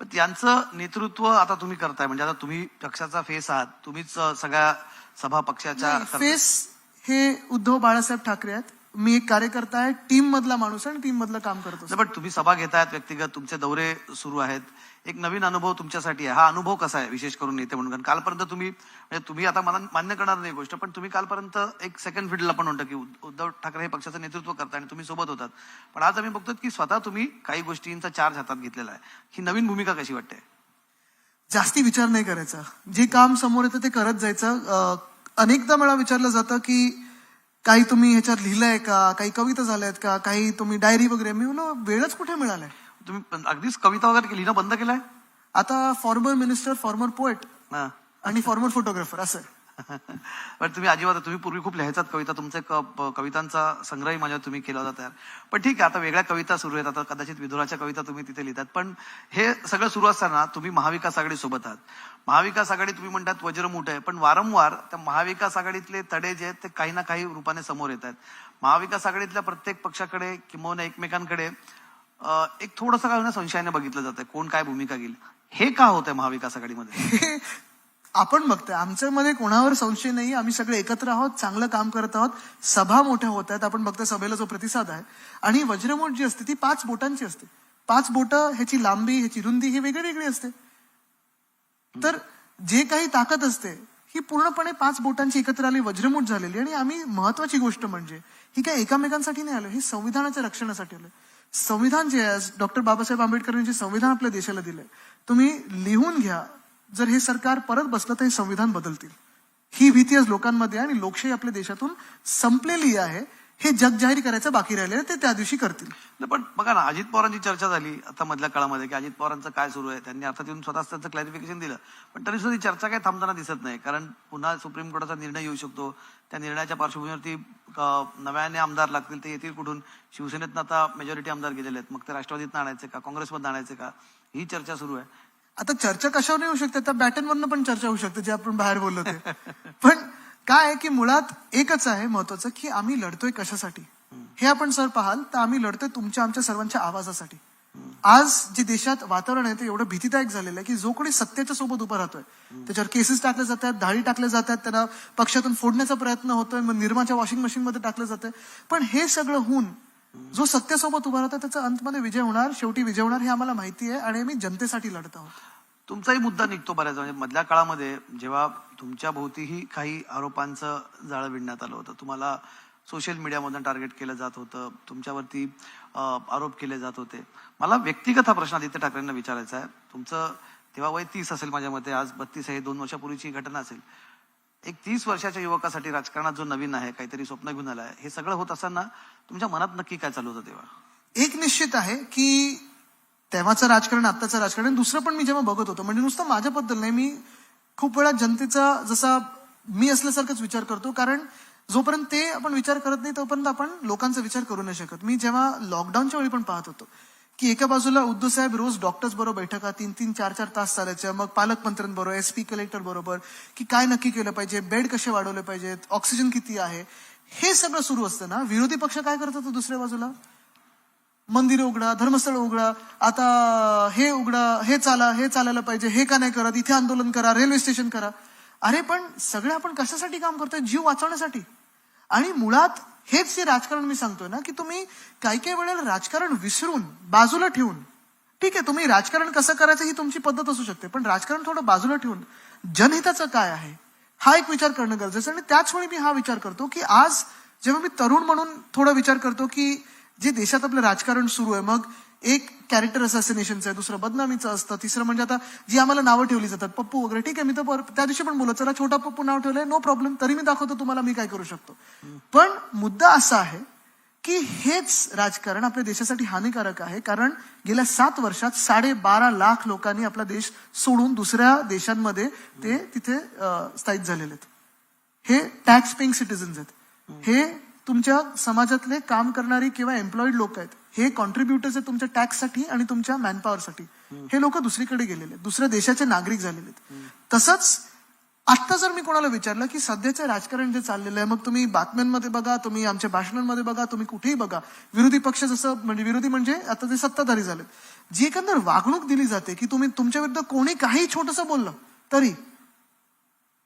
पण त्यांचं नेतृत्व आता तुम्ही करताय, म्हणजे आता तुम्ही पक्षाचा फेस आहात, तुम्हीच सगळ्या सभा पक्षाच्या फेस हे उद्धव बाळासाहेब ठाकरे आहेत. मी एक कार्यकर्ता आहे, टीम मधला माणूस आहे आणि टीम मधलं काम करतो. पण तुम्ही सभा घेतायत व्यक्तिगत, तुमचे दौरे सुरू आहेत, एक नवीन अनुभव तुमच्यासाठी आहे. हा अनुभव कसा आहे विशेष करून नेते म्हणून? कारण कालपर्यंत तुम्ही आता मला मान्य करणार नाही गोष्ट, पण तुम्ही कालपर्यंत एक सेकंड फिल्डला पण म्हणता की उद्धव ठाकरे हे पक्षाचं नेतृत्व करताय आणि तुम्ही सोबत होतात. पण आज आम्ही बघतो की स्वतः तुम्ही काही गोष्टींचा चार्ज हातात घेतलेला आहे. ही नवीन भूमिका कशी वाटते? जास्ती विचार नाही करायचा, जे काम समोर येतं ते करत जायचं. अनेकदा मला विचारलं जातं की काही तुम्ही ह्याच्यात लिहिलंय का, काही कविता झाल्यात का, काही तुम्ही डायरी वगैरे. मी म्हणलो वेळच कुठे मिळालाय. तुम्ही अगदीच कविता वगैरे लिहिणं बंद केलंय? आता फॉर्मर मिनिस्टर, फॉर्मर पोएट आणि फॉर्मर फोटोग्राफर असं. पण तुम्ही अजिबात, तुम्ही पूर्वी खूप लिहायचात कविता, तुमचे कवितांचा संग्रही माझ्या तुम्ही केला होता तयार. पण ठीक आहे, आता वेगळ्या कविता सुरू आहेत, आता कदाचित विदुराच्या कविता तुम्ही तिथे लिहितात. पण हे सगळं सुरू असताना तुम्ही महाविकास आघाडी सोबत आहात. महाविकास आघाडी तुम्ही म्हणतात वज्रमूठ आहे, पण वारंवार त्या महाविकास आघाडीतले तडे जे आहेत ते काही ना काही रूपाने समोर येत आहेत. महाविकास आघाडीतल्या प्रत्येक पक्षाकडे किंवा एकमेकांकडे एक थोडंसं काय संशयाने बघितलं जातं, कोण काय भूमिका घेईल. हे का होतंय महाविकास आघाडीमध्ये? आपण बघतोय आमच्यामध्ये कोणावर संशय नाही, आम्ही सगळे एकत्र आहोत, चांगलं काम करत आहोत, सभा मोठ्या होत आहेत. आपण बघतोय सभेला जो प्रतिसाद आहे. आणि वज्रमूठ जी असते ती 5 बोटांची असते. 5 बोटं, ह्याची लांबी, ह्याची रुंदी ही वेगळी वेगळी असते. तर जे काही ताकद असते ही पूर्णपणे 5 बोटांची एकत्र आली, वज्रमूठ झालेली. आणि आम्ही महत्वाची गोष्ट म्हणजे ही काय एकामेकांसाठी नाही आलो, ही संविधानाच्या रक्षणासाठी आलो. संविधान जे आहे, डॉक्टर बाबासाहेब आंबेडकरांनी जे संविधान आपल्या देशाला दिलंय, तुम्ही लिहून घ्या. जर हे सरकार परत बसलं तर हे संविधान बदलतील. ही भीती आज लोकांमध्ये आहे आणि लोकशाही आपल्या देशातून संपलेली आहे. हे जग जाहीर करायचं बाकी राहिलेलं ते त्या दिवशी करतील. नाही, पण बघा ना, अजित पवारांची चर्चा झाली आता मधल्या काळामध्ये की अजित पवारांचं काय सुरू आहे. त्यांनी अर्थात येऊन स्वतःच त्यांचं क्लॅरिफिकेशन दिलं, पण तरी सुद्धा ही चर्चा काही थांबताना दिसत नाही. कारण पुन्हा सुप्रीम कोर्टाचा निर्णय येऊ शकतो. त्या निर्णयाच्या पार्श्वभूमीवरती नव्याने आमदार लागतील, ते येतील कुठून? शिवसेनेतनं आता मेजॉरिटी आमदार गेलेले आहेत, मग ते राष्ट्रवादीतनं आणायचे का, काँग्रेसमधनं आणायचे का, ही चर्चा सुरू आहे. आता चर्चा कशावर होऊ शकते? त्या बॅटनवरनं पण चर्चा होऊ शकते, जे आपण बाहेर बोललो ते. पण काय आहे की मुळात एकच आहे महत्वाचं, की आम्ही लढतोय कशासाठी. हे आपण सर पाहाल तर आम्ही लढतोय तुमच्या आमच्या सर्वांच्या आवाजासाठी. आज जे देशात वातावरण आहे ते एवढं भीतीदायक झालेलं आहे की जो कोणी सत्तेच्या सोबत उभा राहतोय त्याच्यावर केसेस टाकले जातात, धाडी टाकले जातात, त्यांना पक्षातून फोडण्याचा प्रयत्न होतोय, मग निर्माच्या वॉशिंग मशीन मध्ये टाकलं जातंय. पण हे सगळं होऊन जो सत्तेसोबत उभा राहतो त्याचा अंतमध्ये विजय होणार, शेवटी विजय होणार, हे आम्हाला माहिती आहे आणि आम्ही जनतेसाठी लढत आहोत. तुमचाही मुद्दा निघतो बऱ्याच. म्हणजे मधल्या काळामध्ये जेव्हा तुमच्या भोवतीही काही आरोपांचं जाळं विणण्यात आलं होतं, तुम्हाला सोशल मीडियामधून टार्गेट केलं जात होतं, तुमच्यावरती आरोप केले जात होते. मला व्यक्तिगत हा प्रश्न आदित्य ठाकरेंना विचारायचा आहे. तुमचं तेव्हा वय 30 असेल, माझ्या मते आज 32 आहे, 2 वर्षापूर्वीची घटना असेल. एक 30 वर्षाच्या युवकासाठी राजकारणात जो नवीन आहे, काहीतरी स्वप्न घेऊन आलाय, हे सगळं होत असताना तुमच्या मनात नक्की काय चालू होतं तेव्हा? एक निश्चित आहे की तेव्हाचं राजकारण, आत्ताचं राजकारण. दुसरं पण मी जेव्हा बघत होतो, म्हणजे नुसतं माझ्याबद्दल नाही, मी खूप वेळा जनतेचा जसा मी असल्यासारखाच विचार करतो. कारण जोपर्यंत ते आपण विचार करत नाही तोपर्यंत आपण लोकांचा विचार करू नाही शकत. मी जेव्हा लॉकडाऊनच्या वेळी पण पाहत होतो की एका बाजूला उद्धव साहेब रोज डॉक्टर्स बरोबर बैठका 3-3, 4-4 तास चालायच्या, मग पालकमंत्र्यांबरोबर, SP कलेक्टर बरोबर, की काय नक्की केलं पाहिजे, बेड कसे वाढवले पाहिजेत, ऑक्सिजन किती आहे, हे सगळं सुरू असतं ना. विरोधी पक्ष काय करत होतो दुसऱ्या बाजूला? मंदिरं उघडा, धर्मस्थळ उघडा, आता हे उघडा, हे चालायला पाहिजे, हे का नाही करत, इथे आंदोलन करा, रेल्वे स्टेशन करा. अरे पण सगळे आपण कशासाठी काम करतोय? जीव वाचवण्यासाठी. आणि मुळात हेच जे राजकारण मी सांगतोय ना, की तुम्ही काही काही वेळेला राजकारण विसरून बाजूला ठेवून, ठीक आहे तुम्ही राजकारण कसं करायचं ही तुमची पद्धत असू शकते, पण राजकारण थोडं बाजूला ठेवून जनहिताचं काय आहे हा एक विचार करणं गरजेचं. आणि त्याच वेळी मी हा विचार करतो की आज जेव्हा मी तरुण म्हणून थोडा विचार करतो की जे देशात आपलं राजकारण सुरू आहे, मग एक कॅरेक्टर असॅसिनेशनचं आहे, दुसरं बदनामीचं असतं, तिसरं म्हणजे आता जी आम्हाला नावं ठेवली जातात, पप्पू वगैरे, ठीक आहे, मी तर त्या दिवशी पण बोलत, चला छोटा पप्पू नाव ठेवलंय, नो प्रॉब्लेम, तरी मी दाखवतो तुम्हाला मी काय करू शकतो. पण मुद्दा असा आहे की हेच राजकारण आपल्या देशासाठी हानिकारक आहे. कारण गेल्या 7 वर्षात 12.5 लाख लोकांनी आपला देश सोडून दुसऱ्या देशांमध्ये ते तिथे स्थायिक झालेले आहेत. हे टॅक्स पेइंग सिटीजन्स आहेत, हे तुमच्या समाजातले काम करणारी किंवा एम्प्लॉईड लोक आहेत, हे कॉन्ट्रीब्युटर्स आहेत तुमच्या टॅक्ससाठी आणि तुमच्या मॅनपॉवरसाठी. हे लोक दुसरीकडे गेलेले, दुसऱ्या देशाचे नागरिक झालेले आहेत. तसंच आता जर मी कोणाला विचारलं की सध्याचं राजकारण जे चाललेलं आहे, मग तुम्ही बातम्यांमध्ये बघा, तुम्ही आमच्या भाषणांमध्ये बघा, तुम्ही कुठेही बघा, विरोधी पक्ष जसं म्हणजे विरोधी म्हणजे आता जे सत्ताधारी झाले, जी एकंदर वागणूक दिली जाते की तुम्ही तुमच्या विरुद्ध कोणी काही छोटंसं बोललं तरी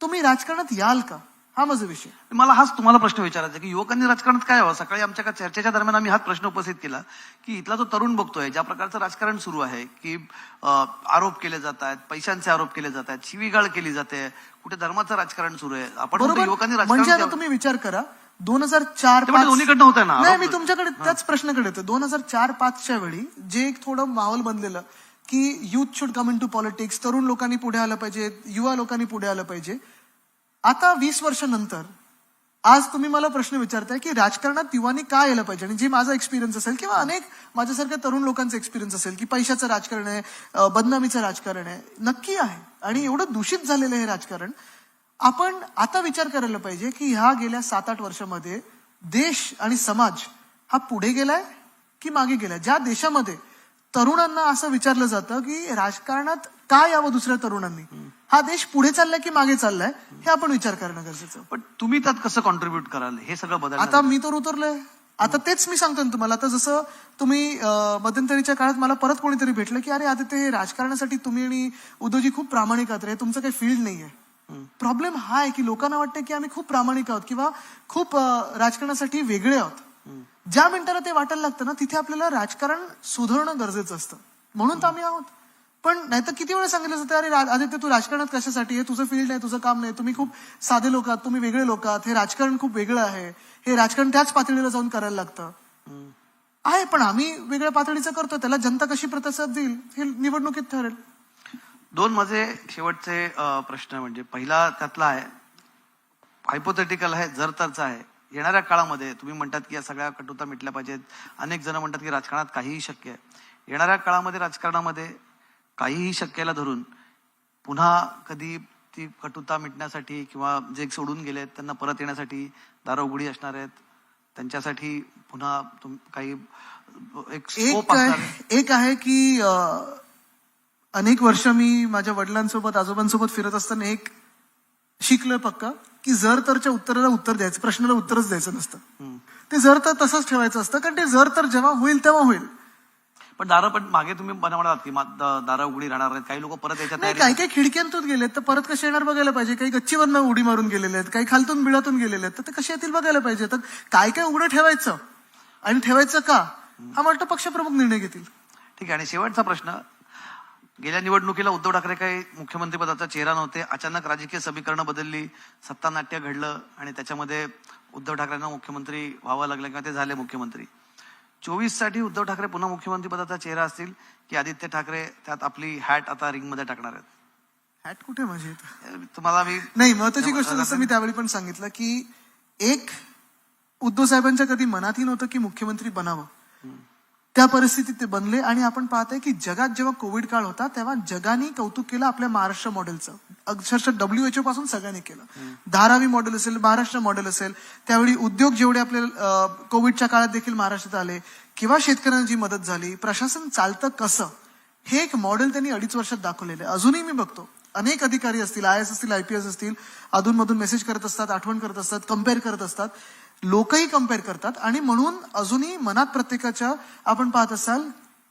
तुम्ही राजकारणात याल का, हा माझा विषय. मला हाच तुम्हाला प्रश्न विचारायचा की युवकांनी राजकारणात काय व्हावं. सकाळी आमच्या चर्चेच्या दरम्यान आम्ही हाच प्रश्न उपस्थित केला की इथला जो तरुण बघतोय, ज्या प्रकारचं राजकारण सुरू आहे की आरोप केले जात आहेत, पैशांचे आरोप केले जात आहेत, शिवीगाळ केली जाते, कुठे धर्माचं राजकारण सुरू आहे. आपण म्हणतो युवकांनी म्हणजे आता राजकारण, तुम्ही विचार करा 2004-5 दोन्हीकडनं होतंय ना. नाही, मी तुमच्याकडे त्याच प्रश्नाकडे येतो. 2004-5च्या वेळी जे एक थोडं माहोल बनलेलं की youth should come into politics, तरुण लोकांनी पुढे आलं पाहिजे, युवा लोकांनी पुढे आलं पाहिजे. आता 20 वर्षानंतर आज तुम्ही मला प्रश्न विचारताय की राजकारणात युवानी काय यायला पाहिजे. आणि जे माझा एक्सपिरियन्स असेल किंवा अनेक माझ्यासारख्या तरुण लोकांचा एक्सपिरियन्स असेल की पैशाचं राजकारण आहे, बदनामीचं राजकारण आहे, नक्की आहे. आणि एवढं दूषित झालेलं हे राजकारण. आपण आता विचार करायला पाहिजे की ह्या गेल्या 7-8 वर्षामध्ये देश आणि समाज हा पुढे गेलाय की मागे गेलाय. ज्या देशामध्ये तरुणांना असं विचारलं जातं की राजकारणात काय यावं दुसऱ्या तरुणांनी, हा देश पुढे चाललाय की मागे चाललाय, हे आपण विचार करणं गरजेचं. पण तुम्ही त्यात कसं कॉन्ट्रीब्युट कराल हे सगळं बदल? आता मी तर उतरलोय. आता तेच मी सांगतोय तुम्हाला. आता जसं तुम्ही मध्यंतरीच्या काळात मला परत कोणीतरी भेटलं की अरे आदित्य, हे राजकारणासाठी तुम्ही आणि उद्धवजी खूप प्रामाणिक आहात रे, तुमचं काही फील्ड नाहीये. प्रॉब्लेम हा आहे की लोकांना वाटतं की आम्ही खूप प्रामाणिक आहोत किंवा खूप राजकारणासाठी वेगळे आहोत. ज्या मिनिटाला ते वाटायला लागतं ना, तिथे आपल्याला राजकारण सुधारणं गरजेचं असतं. म्हणून तर आम्ही आहोत. पण नाहीतर किती वेळा सांगितलं जातं अरे आदित्य, तू राजकारणात कशासाठी आहे, तुझं फील्ड आहे, तुझं काम नाही, तुम्ही खूप साधे लोक आहात, तुम्ही वेगळे लोक आहात, हे राजकारण खूप वेगळं आहे, हे राजकारण त्याच पातळीला जाऊन करायला लागतं. आहे, पण आम्ही वेगळ्या पातळीचं करतो. त्याला जनता कशी प्रतिसाद देईल हे निवडणुकीत ठरेल. दोन माझे शेवटचे प्रश्न म्हणजे पहिला त्यातला आहे हायपोथेटिकल आहे, जर तरचा आहे. येणाऱ्या काळामध्ये तुम्ही म्हणतात की या सगळ्या कटुता मिटल्या पाहिजेत, अनेक जण म्हणतात की राजकारणात काहीही शक्य आहे. येणाऱ्या काळामध्ये राजकारणामध्ये काहीही शक्यला धरून पुन्हा कधी ती कटुता मिटण्यासाठी किंवा जे सोडून गेलेत त्यांना परत येण्यासाठी दारं उघडी असणार आहेत, त्यांच्यासाठी पुन्हा काही एक स्कोप असणार आहे? एक आहे की अनेक वर्ष मी माझ्या वडिलांसोबत आजोबांसोबत फिरत असताना एक शिकलोय पक्का की जर तरच्या उत्तराला उत्तर द्यायचं, प्रश्नाला उत्तरच द्यायचं नसतं. ते जर तर तसंच ठेवायचं असतं, कारण ते जर तर जेव्हा होईल तेव्हा होईल. पण मागे तुम्ही म्हणालात की दारं उघडी राहणार आहेत, काही लोक परत याच्या नाही, काही काही खिडक्यांतून गेलेत तर परत कसे येणार बघायला पाहिजे. काही गच्चीवरनं उडी मारून गेलेले आहेत, काही खालतून बिळातून गेलेले आहेत, तर ते कसे येतील बघायला पाहिजे. तर काय काय उघडं ठेवायचं आणि ठेवायचं का, हा वाटतं पक्षप्रमुख निर्णय घेतील. ठीक आहे. आणि शेवटचा प्रश्न, गेल्या निवडणुकीला उद्धव ठाकरे काही मुख्यमंत्रीपदाचा चेहरा नव्हते, अचानक राजकीय समीकरणं बदलली, सत्तानाट्य घडलं आणि त्याच्यामध्ये उद्धव ठाकरेंना मुख्यमंत्री व्हावं लागलं किंवा ते झाले मुख्यमंत्री. 24 साठी उद्धव ठाकरे पुन्हा मुख्यमंत्रीपदाचा चेहरा असतील की आदित्य ठाकरे त्यात आपली हॅट आता रिंगमध्ये टाकणार आहेत? हॅट कुठे माझी? तुम्हाला मी नाही, महत्वाची गोष्ट जसं मी त्यावेळी पण सांगितलं की एक उद्धव साहेबांच्या कधी मनातही नव्हतं की मुख्यमंत्री बनावं. त्या परिस्थितीत ते बनले आणि आपण पाहतोय की जगात जेव्हा कोविड काळ होता तेव्हा जगाने कौतुक केलं आपल्या महाराष्ट्र मॉडेलचं. अक्षरशः WHO पासून सगळ्यांनी केलं. धारावी मॉडेल असेल, महाराष्ट्र मॉडेल असेल, त्यावेळी उद्योग जेवढे आपले कोविडच्या काळात देखील महाराष्ट्रात आले, किंवा शेतकऱ्यांना जी मदत झाली, प्रशासन चालतं कसं, हे एक मॉडेल त्यांनी 2.5 वर्षात दाखवलेलं आहे. अजूनही मी बघतो अनेक अधिकारी असतील, IAS असतील, IPS असतील, अधूनमधून मेसेज करत असतात, आठवण करत असतात, कम्पेअर करत असतात, लोकही कम्पेअर करतात. आणि म्हणून अजूनही मनात प्रत्येकाच्या आपण पाहत असाल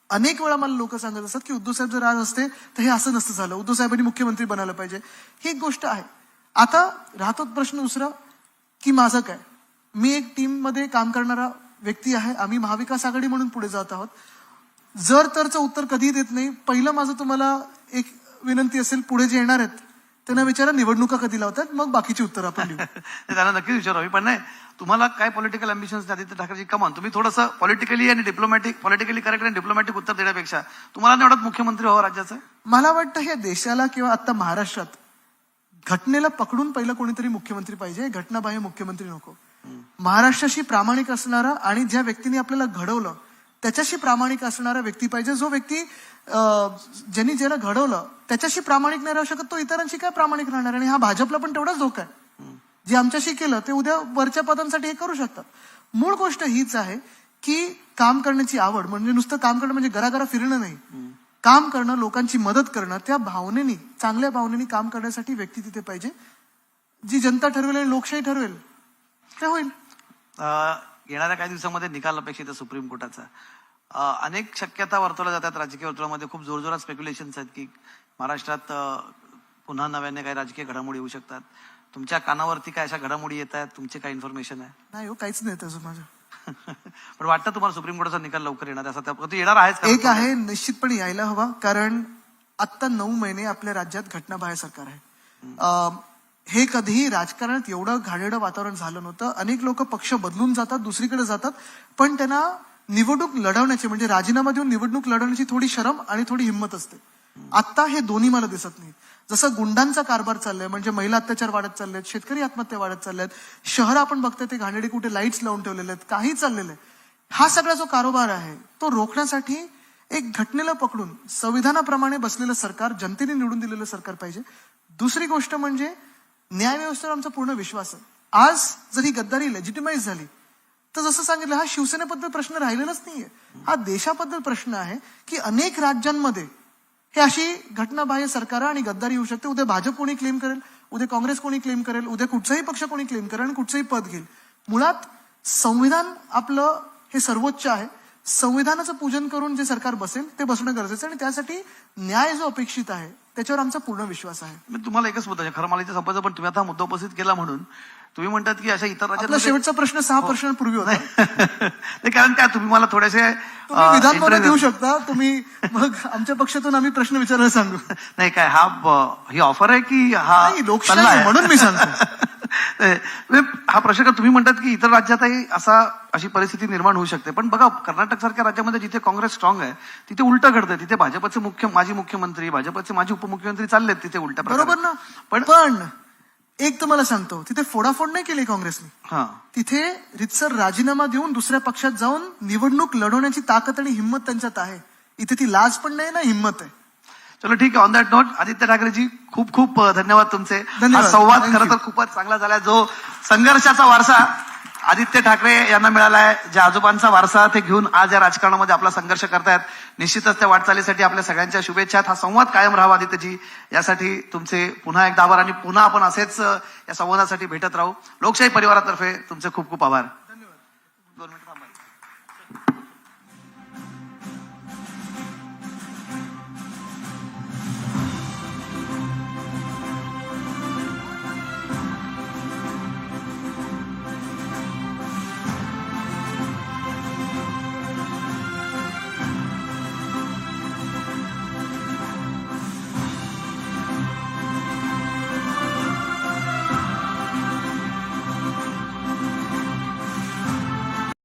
अनेक वेळा मला लोक सांगत असतात की उद्धव साहेब जर आज असते तर हे असं नसतं झालं, उद्धव साहेबांनी मुख्यमंत्री बनायला पाहिजे. ही एक गोष्ट आहे. आता राहतो प्रश्न दुसरा की माझं काय. मी एक टीम मध्ये काम करणारा व्यक्ती आहे. आम्ही महाविकास आघाडी म्हणून पुढे जात आहोत. जर तरचं उत्तर कधीही देत नाही. पहिलं माझं तुम्हाला एक विनंती असेल, पुढे जे येणार आहेत त्यांना विचारा निवडणुका कधी लावतात, मग बाकीची उत्तर आपण देऊ. त्यांना नक्कीच विचारावी. पण नाही, तुम्हाला काय पॉलिटिकल अम्बिशन्स आदित्य ठाकरेची? कमान तुम्ही थोडंसं पॉलिटिकली करेक्ट आणि डिप्लोमॅटिक उत्तर देण्यापेक्षा तुम्हाला नाही वाटत मुख्यमंत्री व्हावं राज्याचं? मला वाटतं हे देशाला किंवा आता महाराष्ट्रात घटनेला पकडून पहिलं कोणीतरी मुख्यमंत्री पाहिजे, घटनाबाह्य मुख्यमंत्री नको. महाराष्ट्राशी प्रामाणिक असणारा आणि ज्या व्यक्तीने आपल्याला घडवलं त्याच्याशी प्रामाणिक असणारा व्यक्ती पाहिजे. जो व्यक्ती ज्यांनी ज्याला घडवलं त्याच्याशी प्रामाणिक नाही राहू शकत, तो इतरांशी काय प्रामाणिक राहणार? आणि हा भाजपला पण तेवढाच धोका आहे. जे आमच्याशी केलं ते उद्या वरच्या पदांसाठी हे करू शकतात. मूळ गोष्ट हीच आहे की काम करण्याची आवड, म्हणजे नुसतं काम करणं म्हणजे घराघरा फिरणं नाही, काम करणं, लोकांची मदत करणं, त्या भावनेनी, चांगल्या भावनेनी काम करण्यासाठी व्यक्ती तिथे पाहिजे. जी जनता ठरवेल आणि लोकशाही ठरवेल ते होईल. येणाऱ्या काही दिवसांमध्ये निकाल अपेक्षित आहे सुप्रीम कोर्टाचा. अनेक शक्यता वर्तवल्या जातात राजकीय वर्तुळामध्ये, खूप जोरजोरात स्पेक्युलेशन्स आहेत की महाराष्ट्रात पुन्हा नव्याने काही राजकीय घडामोडी होऊ शकतात. तुमच्या कानावरती काय अशा घडामोडी येत आहेत? तुमचे काय इन्फॉर्मेशन आहे? नाही हो, काहीच नाही त्याचं माझं. पण वाटतं तुम्हाला सुप्रीम कोर्टाचा निकाल लवकर येणार आहे? असं येणार आहेच? एक आहे, निश्चितपणे यायला हवा. कारण आता 9 महिने आपल्या राज्यात घटनाबाह्य सरकार आहे. हे कधीही राजकारणात एवढं घाणेरडं वातावरण झालं नव्हतं. अनेक लोक पक्ष बदलून जातात, दुसरीकडे जातात, पण त्यांना निवडणूक लढवण्याची, म्हणजे राजीनामा देऊन निवडणूक लढवण्याची थोडी शरम आणि थोडी हिंमत असते. आता हे दोन्ही मला दिसत नाही. जसं गुंडांचा कारभार चाललाय, म्हणजे महिला अत्याचार वाढत चाललेत, शेतकरी आत्महत्या वाढत चालल्यात, शहर आपण बघतोय ते घाणेरडे कुठे लाईट्स लावून ठेवलेले आहेत, काही चाललेलं आहे. हा सगळा जो कारोबार आहे तो रोखण्यासाठी एक घटनेला पकडून संविधानाप्रमाणे बसलेलं सरकार, जनतेने निवडून दिलेलं सरकार पाहिजे. दुसरी गोष्ट म्हणजे न्यायव्यवस्थेवर आमचा पूर्ण विश्वास आहे. आज जर ही गद्दारी लेजिटिमाइज झाली तर जसं सांगितलं, हा शिवसेनेबद्दल प्रश्न राहिलेलाच नाहीये, हा देशाबद्दल प्रश्न आहे की अनेक राज्यांमध्ये हे अशी घटनाबाह्य सरकार आणि गद्दारी येऊ शकते. उद्या भाजप कोणी क्लेम करेल, उद्या काँग्रेस कोणी क्लेम करेल, उद्या कुठचाही पक्ष कोणी क्लेम करेल आणि कुठचंही पद घेईल. मुळात संविधान आपलं हे सर्वोच्च आहे. संविधानाचं पूजन करून जे सरकार बसेल ते बसणं गरजेचं आहे आणि त्यासाठी न्याय जो अपेक्षित आहे त्याच्यावर आमचा पूर्ण विश्वास आहे. मी तुम्हाला एकच मुद्दा, खरं मला इथे संपायचं, पण तुम्ही आता हा मुद्दा उपस्थित केला म्हणून तुम्ही म्हणतात की अशा इतर आपला राज्यात शेवटचा प्रश्न 6 प्रश्नांपूर्वी होता. नाही, कारण काय तुम्ही मला थोडेसे तुम्ही विधानभवनात interview- देऊ शकता. तुम्ही मग आमच्या पक्षातून आम्ही प्रश्न विचारायला सांगू. नाही काय ही ऑफर आहे की हा नाही, लोकशाही सल्ला आहे, आहे? म्हणून मी सांगतो. म्हणजे हा प्रश्न का तुम्ही म्हणतात की इतर राज्यातही अशी परिस्थिती निर्माण होऊ शकते, पण बघा कर्नाटक सारख्या राज्यामध्ये जिथे काँग्रेस स्ट्रॉंग आहे तिथे उलटं घडतंय. तिथे भाजपचे माजी मुख्यमंत्री, भाजपचे माजी उपमुख्यमंत्री चाललेत तिथे उलट्या प्रकारे. बरोबर ना. पण एक तुम्हाला सांगतो, तिथे फोडाफोड नाही केली काँग्रेसने. हा तिथे रितसर राजीनामा देऊन दुसऱ्या पक्षात जाऊन निवडणूक लढवण्याची ताकद आणि हिंमत त्यांच्यात आहे. इथे ती लाज पण नाही ना हिंमत आहे. चलो ठीक आहे. ऑन दॅट नोट आदित्य ठाकरेजी खूप खूप धन्यवाद तुमचे. धन्यवाद. हा संवाद Thank खरं you. तर खूपच चांगला झालाय. जो संघर्षाचा वारसा आदित्य ठाकरे यांना मिळालाय, ज्या आजोबांचा वारसा ते घेऊन आज या राजकारणामध्ये आपला संघर्ष करतायत, निश्चितच त्या वाटचालीसाठी आपल्या सगळ्यांच्या शुभेच्छा. हा संवाद कायम राहावा आदित्यजी, यासाठी तुमचे पुन्हा एकदा आभार आणि पुन्हा आपण असेच या संवादासाठी भेटत राहू. लोकशाही परिवारातर्फे तुमचे खूप खूप आभार.